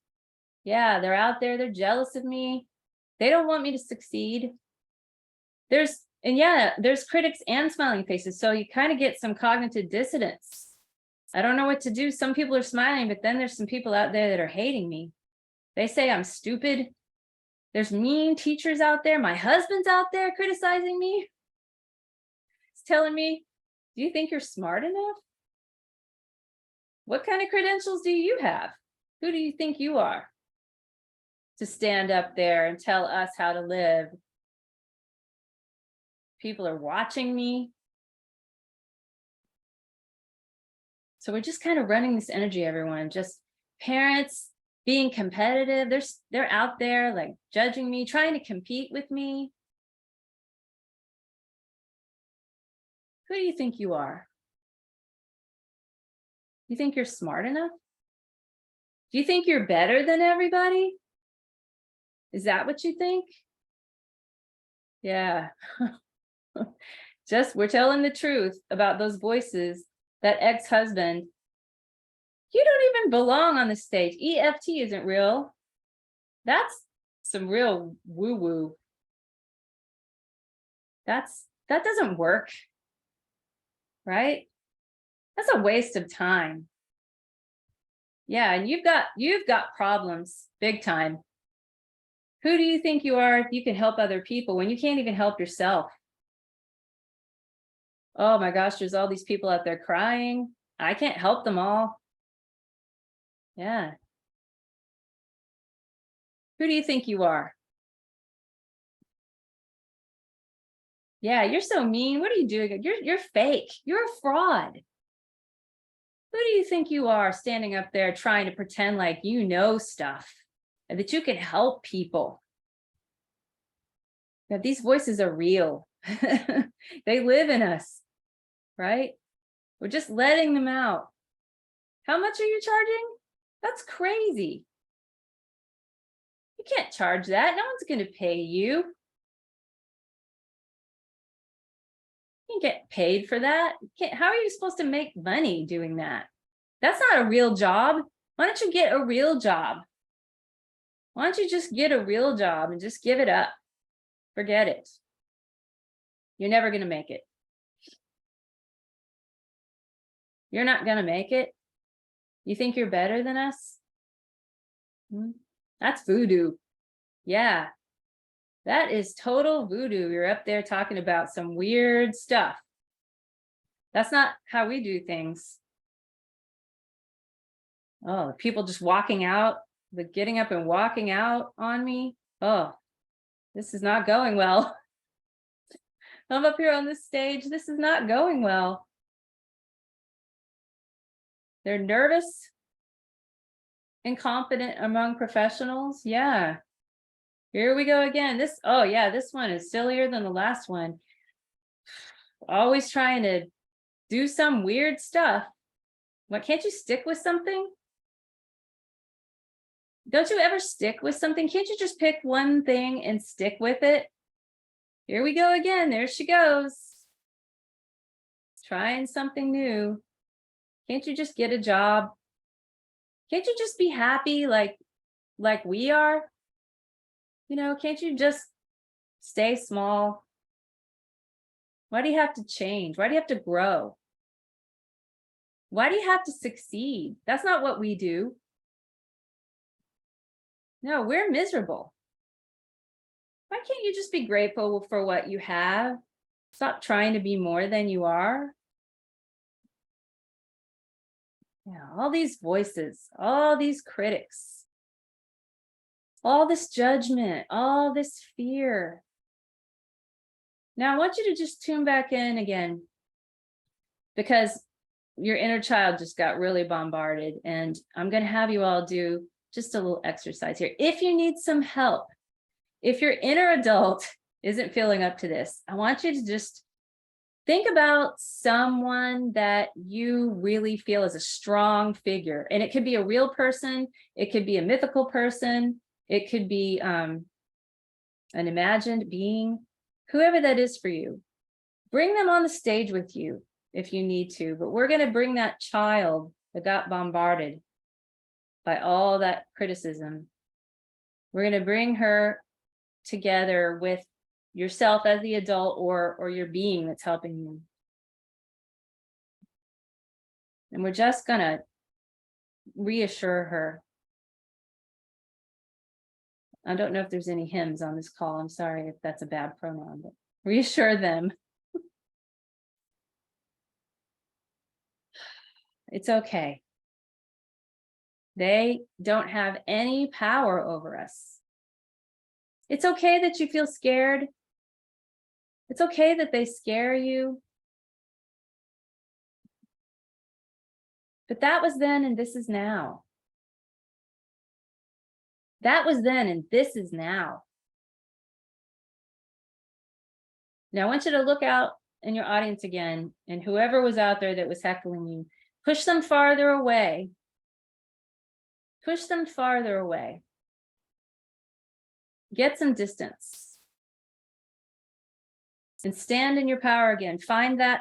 Yeah, they're out there, they're jealous of me. They don't want me to succeed. There's critics and smiling faces. So you kind of get some cognitive dissonance. I don't know what to do. Some people are smiling, but then there's some people out there that are hating me. They say I'm stupid. There's mean teachers out there. My husband's out there criticizing me. He's telling me, do you think you're smart enough? What kind of credentials do you have? Who do you think you are to stand up there and tell us how to live? People are watching me. So we're just kind of running this energy, everyone. Just parents being competitive. They're out there like judging me, trying to compete with me. Who do you think you are? You think you're smart enough? Do you think you're better than everybody? Is that what you think? Yeah. We're telling the truth about those voices. That ex-husband, you don't even belong on the stage. EFT isn't real. That's some real woo-woo. That doesn't work, right? That's a waste of time. Yeah, and you've got problems big time. Who do you think you are if you can help other people when you can't even help yourself? Oh my gosh, there's all these people out there crying. I can't help them all. Yeah. Who do you think you are? Yeah, you're so mean. What are you doing? You're fake. You're a fraud. Who do you think you are standing up there trying to pretend like you know stuff and that you can help people? That these voices are real. They live in us, right? We're just letting them out. How much are you charging? That's crazy. You can't charge that. No one's going to pay you. You can't get paid for that. How are you supposed to make money doing that? That's not a real job. Why don't you get a real job? Why don't you just get a real job and just give it up? Forget it. You're never going to make it. You're not going to make it. You think you're better than us? That's voodoo. Yeah, that is total voodoo. You're up there talking about some weird stuff. That's not how we do things. Oh, people just walking out, the getting up and walking out on me. Oh, this is not going well. I'm up here on this stage. This is not going well. They're nervous, incompetent among professionals. Yeah. Here we go again. Oh yeah, this one is sillier than the last one. Always trying to do some weird stuff. What, can't you stick with something? Don't you ever stick with something? Can't you just pick one thing and stick with it? Here we go again. There she goes. Trying something new. Can't you just get a job? Can't you just be happy like we are? You know, can't you just stay small? Why do you have to change? Why do you have to grow? Why do you have to succeed? That's not what we do. No, we're miserable. Why can't you just be grateful for what you have? Stop trying to be more than you are. Yeah, all these voices, all these critics, all this judgment, all this fear. Now I want you to just tune back in again, because your inner child just got really bombarded, and I'm going to have you all do just a little exercise here. If you need some help, if your inner adult isn't feeling up to this, I want you to just think about someone that you really feel is a strong figure. And it could be a real person. It could be a mythical person. It could be an imagined being, whoever that is for you. Bring them on the stage with you if you need to. But we're going to bring that child that got bombarded by all that criticism. We're going to bring her together with yourself as the adult or your being that's helping you. And we're just going to reassure her. I don't know if there's any hymns on this call. I'm sorry if that's a bad pronoun, but reassure them. It's okay. They don't have any power over us. It's okay that you feel scared. It's okay that they scare you. But that was then and this is now. That was then and this is now. Now I want you to look out in your audience again, and whoever was out there that was heckling you, push them farther away. Push them farther away. Get some distance. And stand in your power again. Find that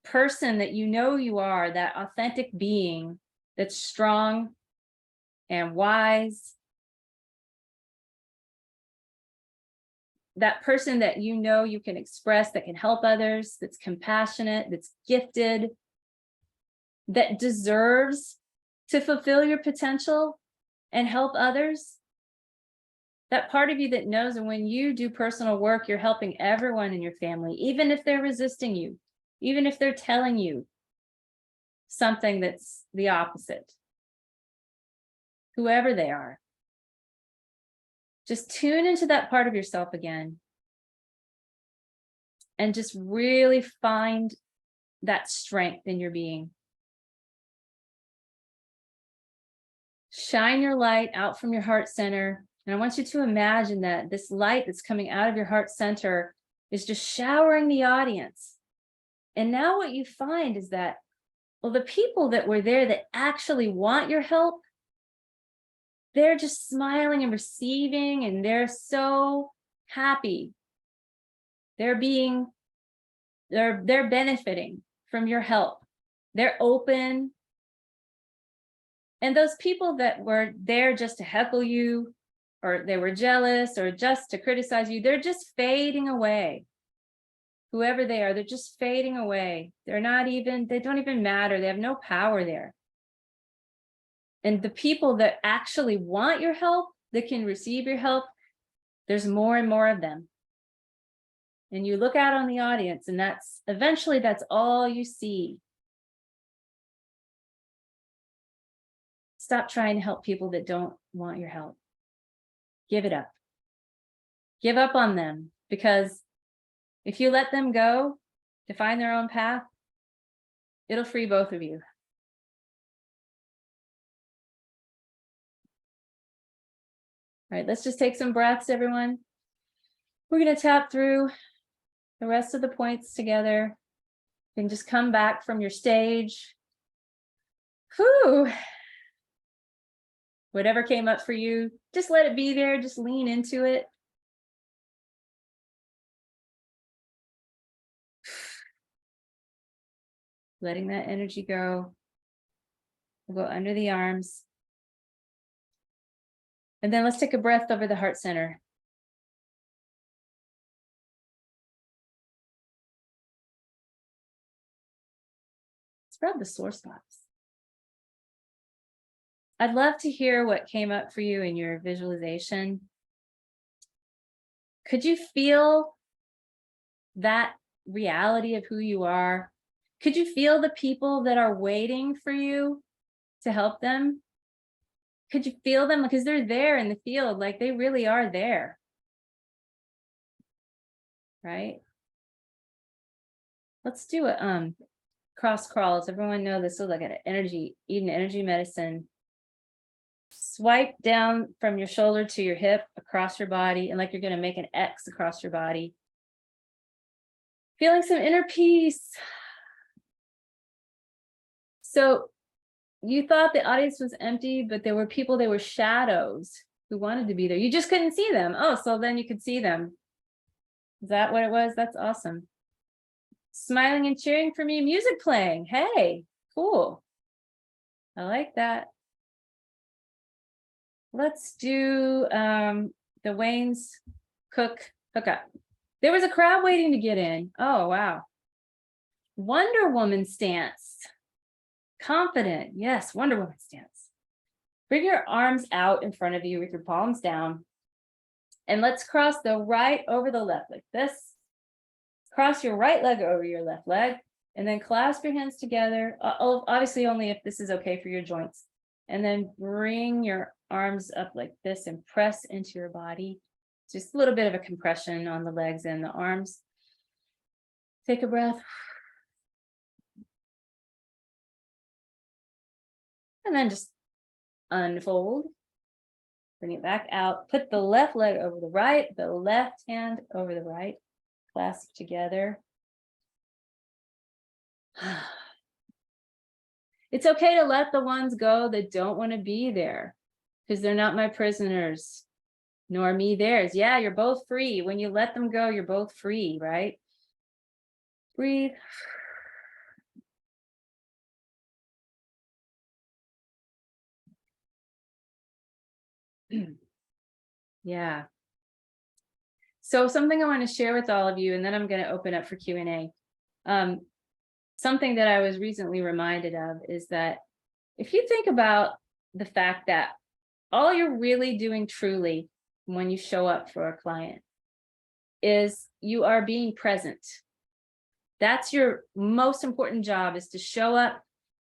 person that you know you are, that authentic being that's strong and wise. that person that you know you can express, that can help others, that's compassionate, that's gifted, that deserves to fulfill your potential and help others. That part of you that knows, and when you do personal work, you're helping everyone in your family, even if they're resisting you, even if they're telling you something that's the opposite, whoever they are. Just tune into that part of yourself again and just really find that strength in your being. Shine your light out from your heart center. And I want you to imagine that this light that's coming out of your heart center is just showering the audience. And now what you find is that, well, the people that were there that actually want your help, they're just smiling and receiving, and they're so happy. They're benefiting from your help. They're open. And those people that were there just to heckle you, or they were jealous, or just to criticize you, they're just fading away. Whoever they are, they're just fading away. They don't even matter. They have no power there. And the people that actually want your help, that can receive your help, there's more and more of them. And you look out on the audience, and eventually that's all you see. Stop trying to help people that don't want your help. Give it up. Give up on them, because if you let them go to find their own path, it'll free both of you. All right, let's just take some breaths, everyone. We're going to tap through the rest of the points together and just come back from your stage. Whew. Whatever came up for you, just let it be there. Just lean into it. Letting that energy go. We'll go under the arms. And then let's take a breath over the heart center. Spread the sore spots. I'd love to hear what came up for you in your visualization. Could you feel that reality of who you are? Could you feel the people that are waiting for you to help them? Could you feel them? Because they're there in the field, like they really are there. Right? Let's do a cross crawls. Everyone know this is like an energy, eating energy medicine. Swipe down from your shoulder to your hip across your body, and like you're going to make an X across your body. Feeling some inner peace. So you thought the audience was empty, but there were people, they were shadows who wanted to be there. You just couldn't see them. Oh, so then you could see them. Is that what it was? That's awesome. Smiling and cheering for me, music playing. Hey, cool. I like that. Let's do the Wayne's Cook hookup. There was a crowd waiting to get in. Oh, wow. Wonder Woman stance. Confident. Yes, Wonder Woman stance. Bring your arms out in front of you with your palms down. And let's cross the right over the left like this. Cross your right leg over your left leg. And then clasp your hands together. Obviously, only if this is okay for your joints. And then bring your arms up like this and press into your body. Just a little bit of a compression on the legs and the arms. Take a breath. And then just unfold. Bring it back out. Put the left leg over the right, the left hand over the right. Clasp together. It's okay to let the ones go that don't want to be there, because they're not my prisoners, nor me theirs. Yeah, you're both free. When you let them go, you're both free, right? Breathe. Yeah. So something I want to share with all of you, and then I'm going to open up for Q&A. Something that I was recently reminded of is that if you think about the fact that all you're really doing truly when you show up for a client is you are being present. That's your most important job, is to show up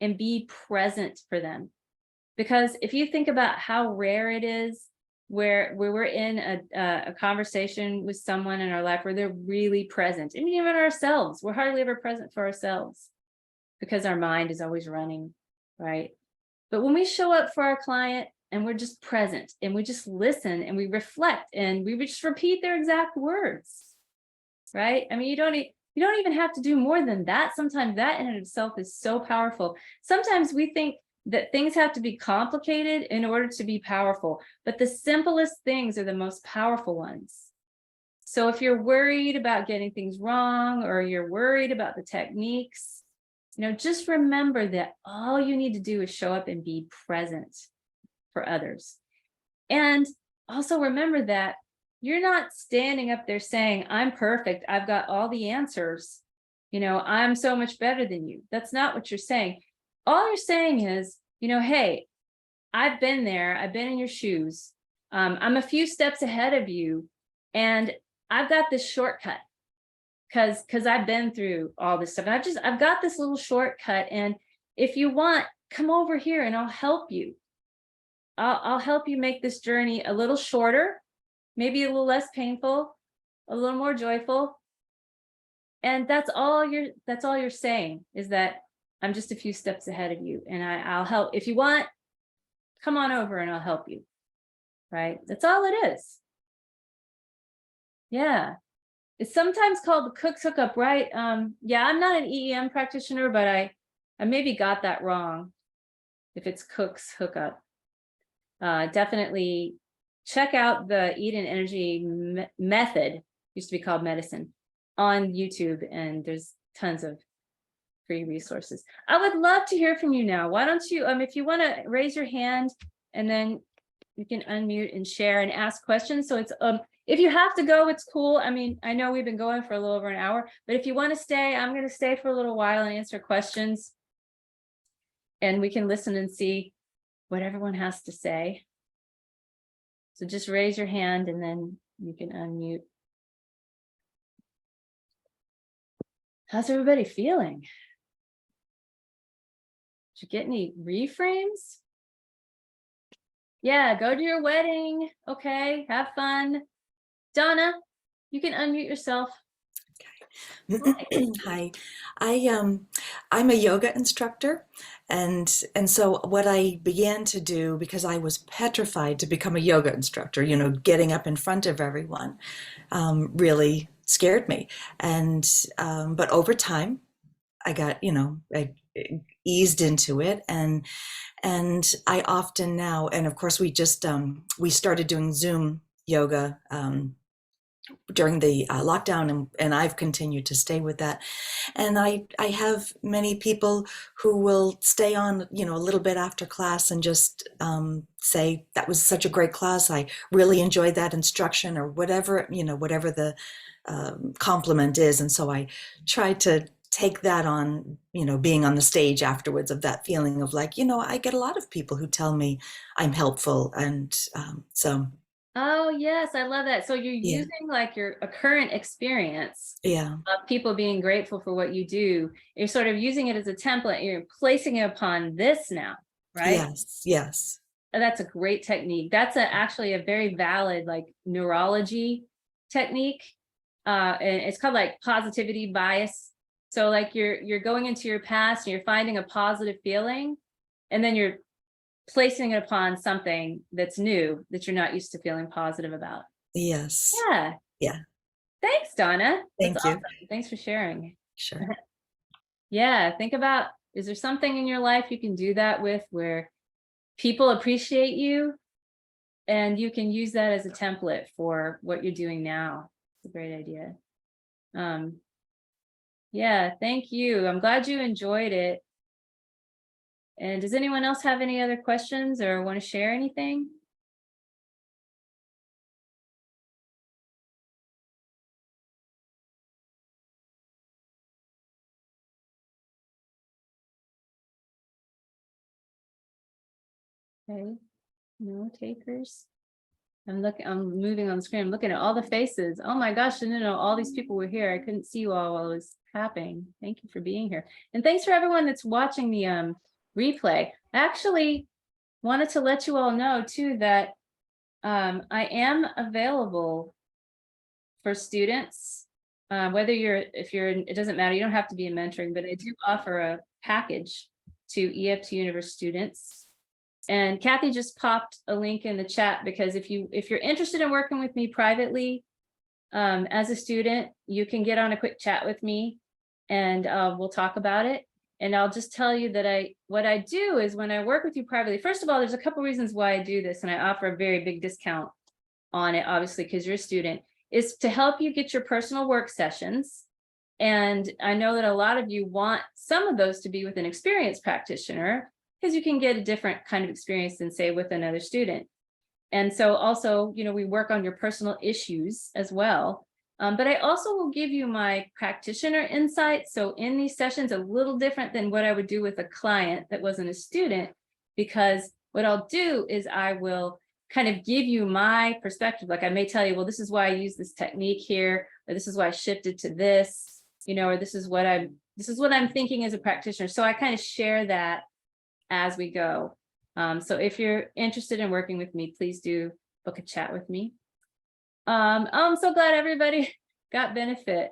and be present for them. Because if you think about how rare it is where we're in a conversation with someone in our life where they're really present, and even ourselves, we're hardly ever present for ourselves because our mind is always running, right? But when we show up for our client and we're just present and we just listen and we reflect and we just repeat their exact words, right? I mean, you don't even have to do more than that. Sometimes that in and of itself is so powerful. Sometimes we think that things have to be complicated in order to be powerful, but the simplest things are the most powerful ones. So if you're worried about getting things wrong, or you're worried about the techniques, just remember that all you need to do is show up and be present for others. And also remember that you're not standing up there saying, I'm perfect, I've got all the answers, I'm so much better than you. That's not what you're saying. All you're saying is, hey, I've been there, I've been in your shoes. I'm a few steps ahead of you, and I've got this shortcut because I've been through all this stuff. And I've got this little shortcut. And if you want, come over here and I'll help you. I'll help you make this journey a little shorter, maybe a little less painful, a little more joyful. And that's all you're saying, is that I'm just a few steps ahead of you, and I'll help. If you want, come on over and I'll help you. Right? That's all it is. Yeah. It's sometimes called the Cook's hookup, right? Yeah, I'm not an EEM practitioner, but I maybe got that wrong if it's Cook's hookup. Definitely check out the Eden Energy method, used to be called medicine, on YouTube, and there's tons of free resources. I would love to hear from you now. Why don't you, if you want to raise your hand, and then you can unmute and share and ask questions. So it's, if you have to go, it's cool. I mean, I know we've been going for a little over an hour, but if you want to stay, I'm going to stay for a little while and answer questions, and we can listen and see what everyone has to say. So just raise your hand and then you can unmute. How's everybody feeling? Did you get any reframes? Yeah, go to your wedding. Okay, have fun. Donna, you can unmute yourself. Hi, I'm a yoga instructor, and so what I began to do, because I was petrified to become a yoga instructor, getting up in front of everyone, really scared me. And but over time, I got, I eased into it, and I often now, and of course we just we started doing Zoom yoga during the lockdown, and I've continued to stay with that. And I have many people who will stay on, a little bit after class and just say, that was such a great class. I really enjoyed that instruction, or whatever, whatever the compliment is. And so I try to take that on, being on the stage afterwards, of that feeling of like, I get a lot of people who tell me I'm helpful. And so. Oh, yes, I love that. So you're Yeah. using like a current experience Yeah. of people being grateful for what you do. You're sort of using it as a template. You're placing it upon this now, right? Yes. That's a great technique. That's actually a very valid like neurology technique. And it's called like positivity bias. So like you're going into your past and you're finding a positive feeling, and then you're placing it upon something that's new that you're not used to feeling positive about. Yes. Yeah. Thanks, Donna. Thank That's you. awesome. Thanks for sharing. Sure. Yeah. Think about, is there something in your life you can do that with, where people appreciate you and you can use that as a template for what you're doing now? It's a great idea. Yeah. Thank you. I'm glad you enjoyed it. And does anyone else have any other questions or want to share anything? Okay, no takers. I'm moving on the screen. I'm looking at all the faces. Oh my gosh, I didn't know all these people were here. I couldn't see you all while I was tapping. Thank you for being here. And thanks for everyone that's watching the replay. I actually wanted to let you all know too that I am available for students. Whether it doesn't matter, you don't have to be in mentoring, but I do offer a package to EFTU Universe students. And Kathy just popped a link in the chat because if you're interested in working with me privately as a student, you can get on a quick chat with me and we'll talk about it. And I'll just tell you that what I do is when I work with you privately, first of all, there's a couple reasons why I do this, and I offer a very big discount on it, obviously, because you're a student, is to help you get your personal work sessions. And I know that a lot of you want some of those to be with an experienced practitioner, because you can get a different kind of experience than, say, with another student. And so also, we work on your personal issues as well. But I also will give you my practitioner insights. So in these sessions, a little different than what I would do with a client that wasn't a student, because what I'll do is I will kind of give you my perspective. Like I may tell you, well, this is why I use this technique here, or this is why I shifted to this, or this is what I'm thinking as a practitioner. So I kind of share that as we go. So if you're interested in working with me, please do book a chat with me. I'm so glad everybody got benefit.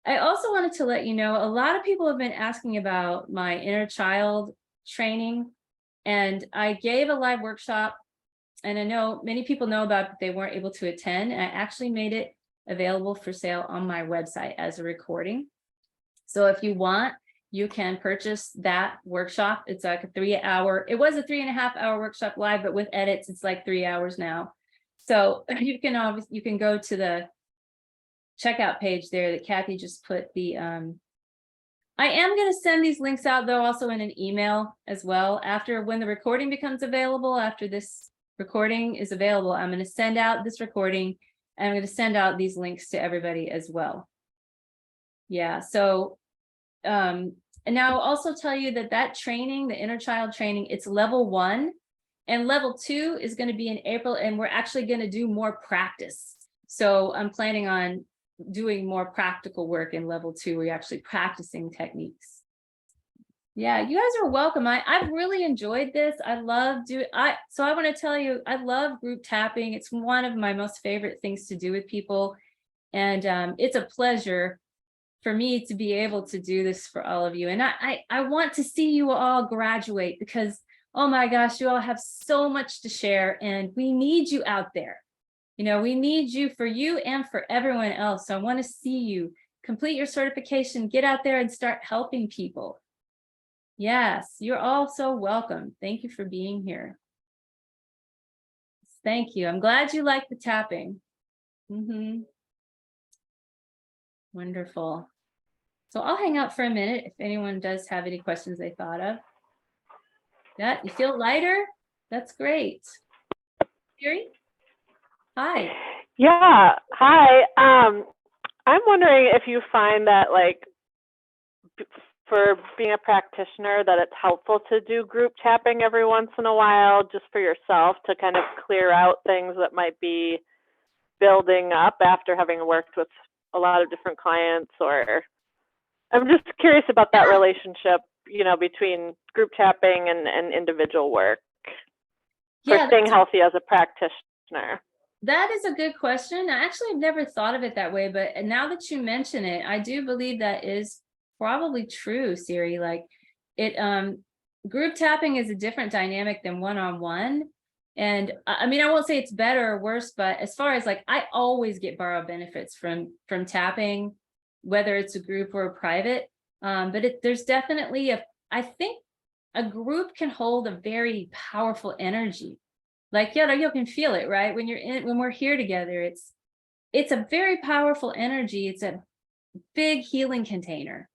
I also wanted to let you know, a lot of people have been asking about my inner child training, and I gave a live workshop, and I know many people know about it, but they weren't able to attend. And I actually made it available for sale on my website as a recording. So if you want, you can purchase that workshop. It's like a 3-hour, it was a 3.5-hour workshop live, but with edits, it's like 3 hours now. So you can go to the checkout page there that Kathy just put the, I am going to send these links out though, also in an email as well. After when the recording becomes available, after this recording is available, I'm going to send out this recording and I'm going to send out these links to everybody as well. Yeah, so and now I'll also tell you that training, the inner child training, it's level 1 and level 2 is going to be in April, and we're actually going to do more practice. So I'm planning on doing more practical work in level 2 where you're actually practicing techniques. Yeah, you guys are welcome. I've really enjoyed this. I love so I want to tell you, I love group tapping. It's one of my most favorite things to do with people. And it's a pleasure for me to be able to do this for all of you. And I want to see you all graduate because, oh my gosh, you all have so much to share and we need you out there. We need you for you and for everyone else. So I want to see you complete your certification, get out there and start helping people. Yes, you're all so welcome. Thank you for being here. Thank you. I'm glad you like the tapping. Wonderful. So I'll hang out for a minute if anyone does have any questions they thought of. Yeah, you feel lighter? That's great. Siri? Hi. Yeah, hi. I'm wondering if you find that, like, for being a practitioner, that it's helpful to do group tapping every once in a while just for yourself to kind of clear out things that might be building up after having worked with a lot of different clients. Or I'm just curious about that relationship, between group tapping and individual work for staying healthy as a practitioner. That is a good question. I actually have never thought of it that way, but now that you mention it, I do believe that is probably true, Siri. Like group tapping is a different dynamic than one-on-one. And I mean, I won't say it's better or worse, but as far as like, I always get borrow benefits from tapping, whether it's a group or a private. But there's definitely I think a group can hold a very powerful energy. Like, you can feel it, right? When we're here together, it's a very powerful energy. It's a big healing container.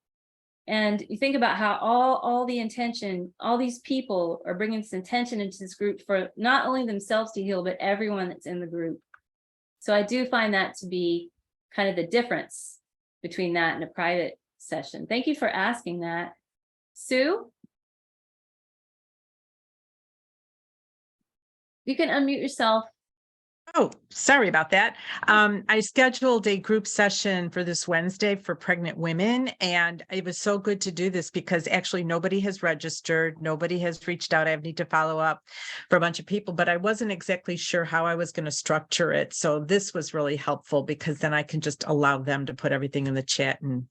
And you think about how all the intention, all these people are bringing this intention into this group for not only themselves to heal, but everyone that's in the group. So I do find that to be kind of the difference between that and a private session. Thank you for asking that. Sue? You can unmute yourself. Oh, sorry about that. I scheduled a group session for this Wednesday for pregnant women, and it was so good to do this because actually nobody has registered, nobody has reached out. I need to follow up for a bunch of people, but I wasn't exactly sure how I was going to structure it. So this was really helpful because then I can just allow them to put everything in the chat, and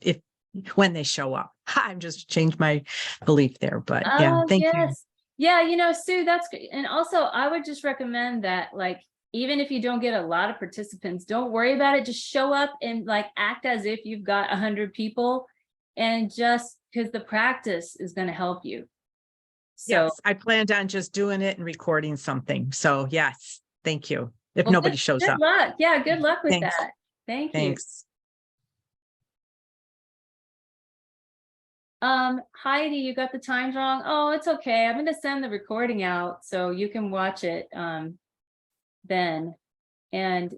when they show up, I've just changed my belief there. But yeah, Oh, thank you. yes. Yeah, you know, Sue, that's great. And also I would just recommend that, like, even if you don't get a lot of participants, don't worry about it. Just show up and like act as if you've got 100 people, and just because the practice is going to help you. So Yes, I planned on just doing it and recording something. So yes, thank you. If well, nobody shows good up. luck. Yeah, good luck with Thanks. that. Thank you. Thanks. Heidi, you got the times wrong. Oh, it's okay. I'm going to send the recording out so you can watch it then. And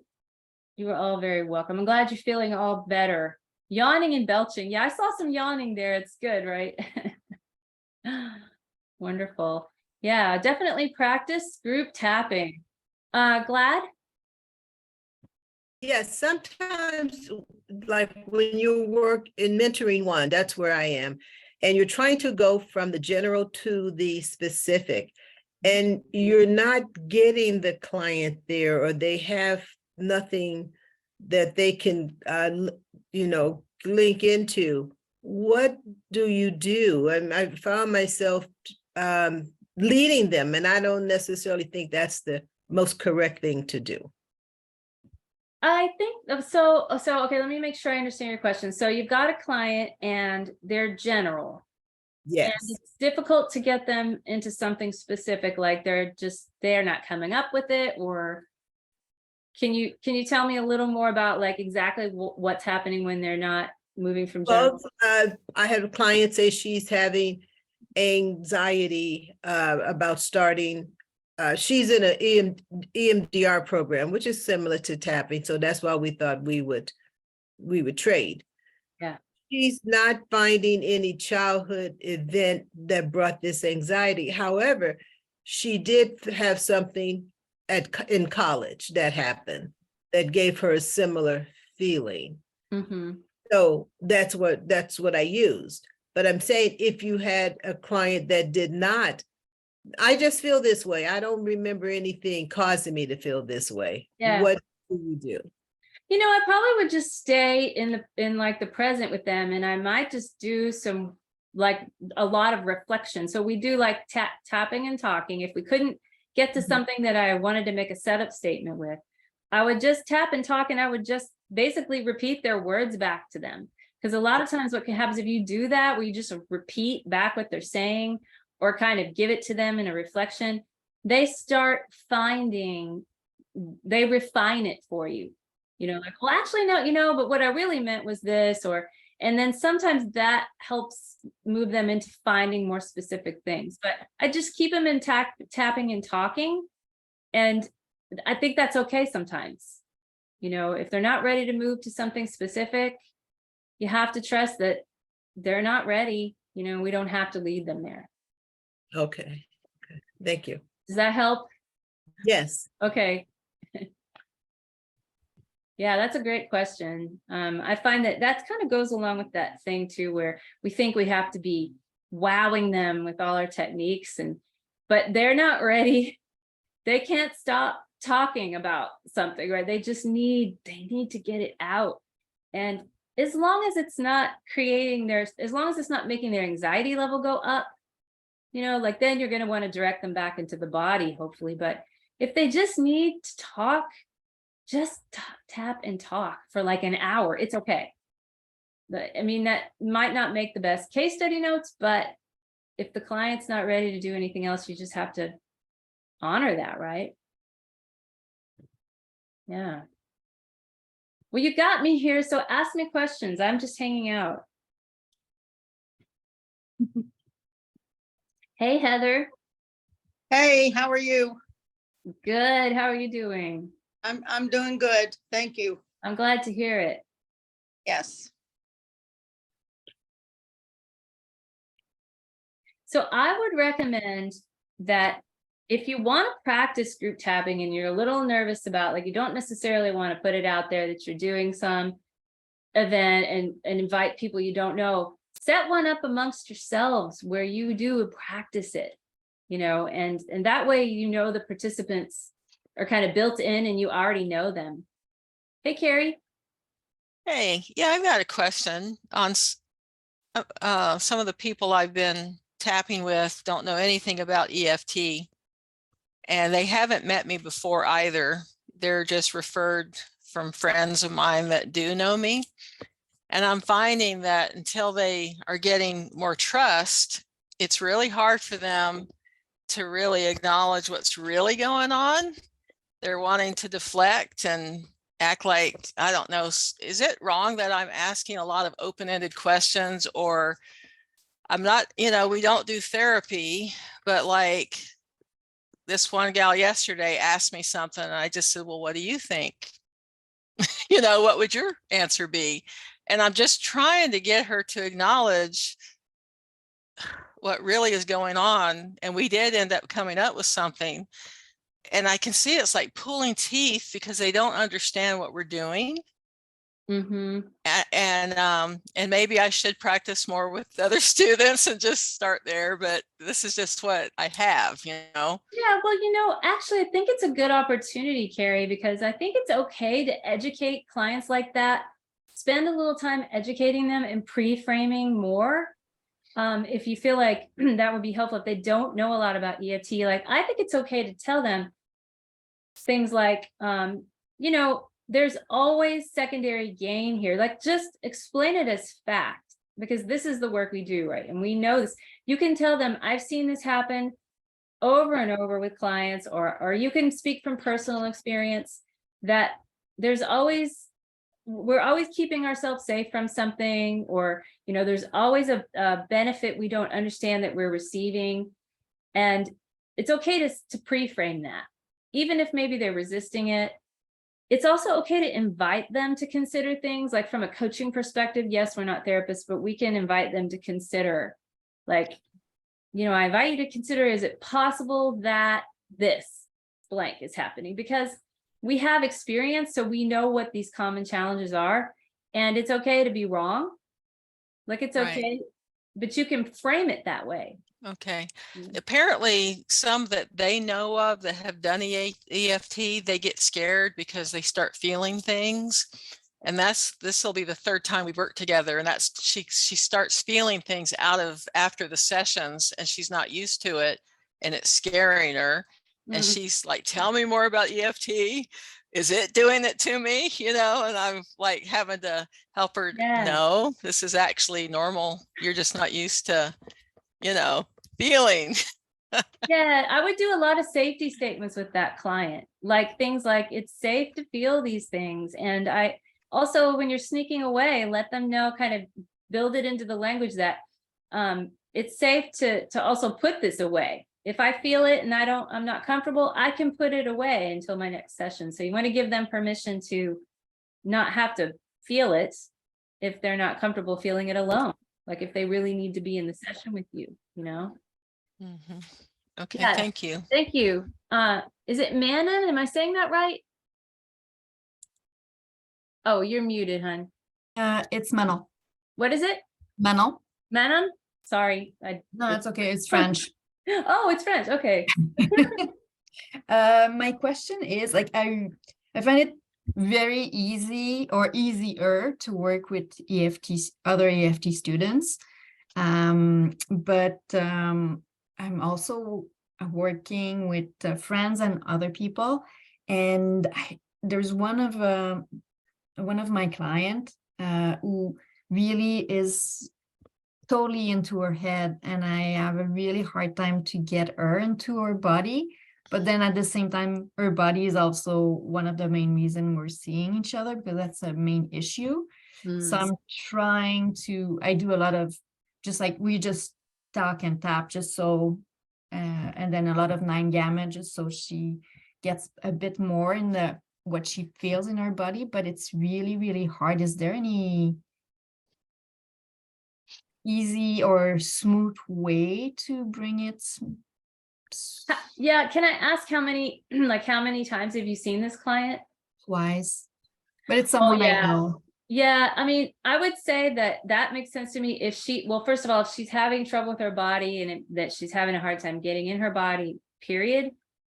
you are all very welcome. I'm glad you're feeling all better. Yawning and belching. Yeah, I saw some yawning there. It's good, right? Wonderful. Yeah, definitely practice group tapping. Glad? Yes, sometimes like when you work in mentoring one, that's where I am. And you're trying to go from the general to the specific. And you're not getting the client there, or they have nothing that they can, link into. What do you do? And I found myself leading them, and I don't necessarily think that's the most correct thing to do. I think so. Okay, let me make sure I understand your question. So you've got a client and they're general. Yes. And it's difficult to get them into something specific, like they're not coming up with it. Or can you tell me a little more about like exactly what's happening when they're not moving from general? Well, I had a client say she's having anxiety about starting. She's in an EMDR program, which is similar to tapping. So that's why we thought we would trade. Yeah. She's not finding any childhood event that brought this anxiety. However, she did have something in college that happened that gave her a similar feeling. Mm-hmm. So that's what I used. But I'm saying if you had a client that did not, I just feel this way. I don't remember anything causing me to feel this way. Yeah. What do you do? You know, I probably would just stay in like the present with them, and I might just do some like a lot of reflection. So we do like tapping and talking. If we couldn't get to something that I wanted to make a setup statement with, I would just tap and talk, and I would just basically repeat their words back to them. Because a lot of times what can happen is if you do that, where you just repeat back what they're saying or kind of give it to them in a reflection, they start they refine it for you. You know, like, well, actually, no, but what I really meant was this, and then sometimes that helps move them into finding more specific things. But I just keep them in tapping and talking. And I think that's okay sometimes. You know, if they're not ready to move to something specific, you have to trust that they're not ready. You know, we don't have to lead them there. Okay. Thank you. Does that help? Yes. Okay. Yeah, that's a great question. I find that kind of goes along with that thing too, where we think we have to be wowing them with all our techniques, but they're not ready. They can't stop talking about something, right? They need to get it out. And as long as it's not making their anxiety level go up, you know, like then you're going to want to direct them back into the body, hopefully. But if they just need to talk, just tap and talk for like an hour. It's okay. I mean, that might not make the best case study notes, but if the client's not ready to do anything else, you just have to honor that, right? Yeah. Well, you got me here, so ask me questions. I'm just hanging out. Hey, Heather. Hey, how are you? Good. How are you doing? I'm doing good. Thank you. I'm glad to hear it. Yes. So I would recommend that if you want to practice group tapping and you're a little nervous about, like, you don't necessarily want to put it out there that you're doing some event and invite people you don't know, set one up amongst yourselves where you do practice it, you know, and that way, you know, the participants are kind of built in and you already know them. Hey, Carrie. Hey, yeah, I've got a question on some of the people I've been tapping with don't know anything about EFT, and they haven't met me before either. They're just referred from friends of mine that do know me. And I'm finding that until they are getting more trust, it's really hard for them to really acknowledge what's really going on. They're wanting to deflect and act like, I don't know, is it wrong that I'm asking a lot of open-ended questions? Or I'm not, you know, we don't do therapy, but like this one gal yesterday asked me something and I just said, well, what do you think? You know, what would your answer be? And I'm just trying to get her to acknowledge what really is going on. And we did end up coming up with something. And I can see it's like pulling teeth because they don't understand what we're doing. Mm-hmm. And maybe I should practice more with other students and just start there. But this is just what I have, you know? Yeah, well, you know, actually, I think it's a good opportunity, Carrie, because I think it's okay to educate clients like that. Spend a little time educating them and pre-framing more. If you feel like that would be helpful, if they don't know a lot about EFT, like, I think it's okay to tell them things like, you know, there's always secondary gain here. Like, just explain it as fact, because this is the work we do, right? And we know this. You can tell them, I've seen this happen over and over with clients, or you can speak from personal experience that there's always, we're always keeping ourselves safe from something, or, you know, there's always a benefit we don't understand that we're receiving. And it's okay to pre-frame that, even if maybe they're resisting it. It's also okay to invite them to consider things, like from a coaching perspective. Yes, we're not therapists, but we can invite them to consider, like, you know, I invite you to consider, is it possible that this blank is happening? Because we have experience, so we know what these common challenges are, and it's okay to be wrong. Like, it's okay, but you can frame it that way. Okay. Mm. Apparently, some that they know of that have done EFT, they get scared because they start feeling things. And this will be the third time we've worked together. And that's, she starts feeling things after the sessions, and she's not used to it, and it's scaring her. And she's like, tell me more about EFT. Is it doing it to me? You know, and I'm like having to help her. Yeah. No, this is actually normal. You're just not used to, you know, feeling. Yeah, I would do a lot of safety statements with that client, like things like, it's safe to feel these things. And I also, when you're sneaking away, let them know, kind of build it into the language that it's safe to also put this away. If I feel it and I'm not comfortable, I can put it away until my next session. So you want to give them permission to not have to feel it if they're not comfortable feeling it alone. Like, if they really need to be in the session with you, you know? Mm-hmm. Okay, Yeah. thank you. Thank you. Is it Manon? Am I saying that right? Oh, you're muted, hon. It's Manon. What is it? Manon. Manon? Sorry. No, it's okay. It's French. Oh, it's French. Okay. My question is, like, I find it very easy, or easier, to work with other EFT students. But I'm also working with friends and other people. And there's one of my clients who really is totally into her head, and I have a really hard time to get her into her body. But then at the same time, her body is also one of the main reasons we're seeing each other, because that's a main issue. So I'm trying to, I do a lot of just like, we just talk and tap, just so, and then a lot of 9 gamut, just so she gets a bit more in what she feels in her body. But it's really, really hard. Is there any easy or smooth way to bring it Yeah, can I ask how many, like how many times have you seen this client? Twice, but it's someone I yeah. know. Yeah, I mean, I would say that makes sense to me if well, first of all, if she's having trouble with her body and that she's having a hard time getting in her body, period,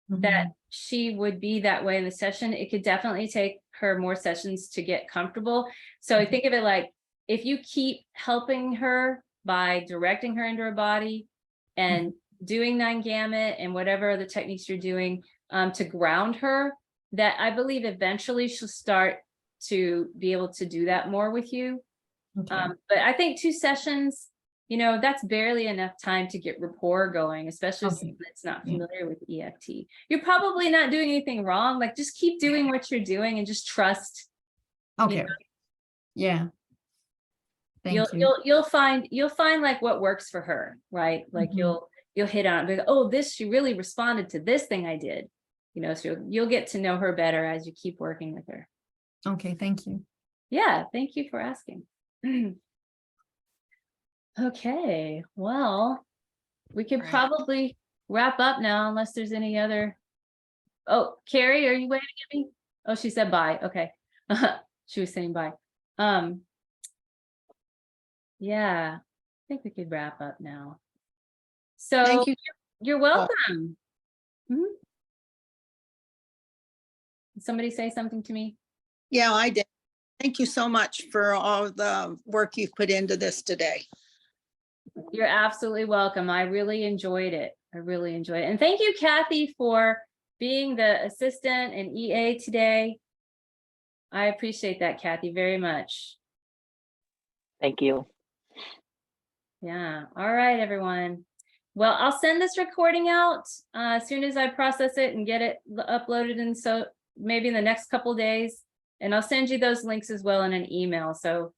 that she would be that way in the session. It could definitely take her more sessions to get comfortable. So I think of it like, if you keep helping her by directing her into her body and doing 9 gamut and whatever other techniques you're doing to ground her, that I believe eventually she'll start to be able to do that more with you. Okay. But I think 2 sessions, you know, that's barely enough time to get rapport going, especially if someone that's not familiar with EFT. You're probably not doing anything wrong. Like, just keep doing what you're doing and just trust. Okay. You know? Yeah. Thank you. You'll find like what works for her, right? Like you'll hit on it, but oh, she really responded to this thing I did. You know, so you'll get to know her better as you keep working with her. Okay, thank you. Yeah, thank you for asking. Okay, well, we could probably wrap up now unless there's any other. Oh, Carrie, are you waiting at me? Oh, she said bye. Okay. She was saying bye. Yeah, I think we could wrap up now. So Thank you. You're welcome. Somebody say something to me? Yeah, I did. Thank you so much for all the work you've put into this today. You're absolutely welcome. I really enjoyed it. I really enjoyed it. And thank you, Kathy, for being the assistant and EA today. I appreciate that, Kathy, very much. Thank you. Yeah. All right, everyone. Well, I'll send this recording out as soon as I process it and get it uploaded. And so maybe in the next couple of days, and I'll send you those links as well in an email. So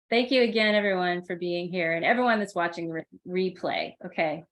thank you again, everyone, for being here and everyone that's watching the replay. Okay.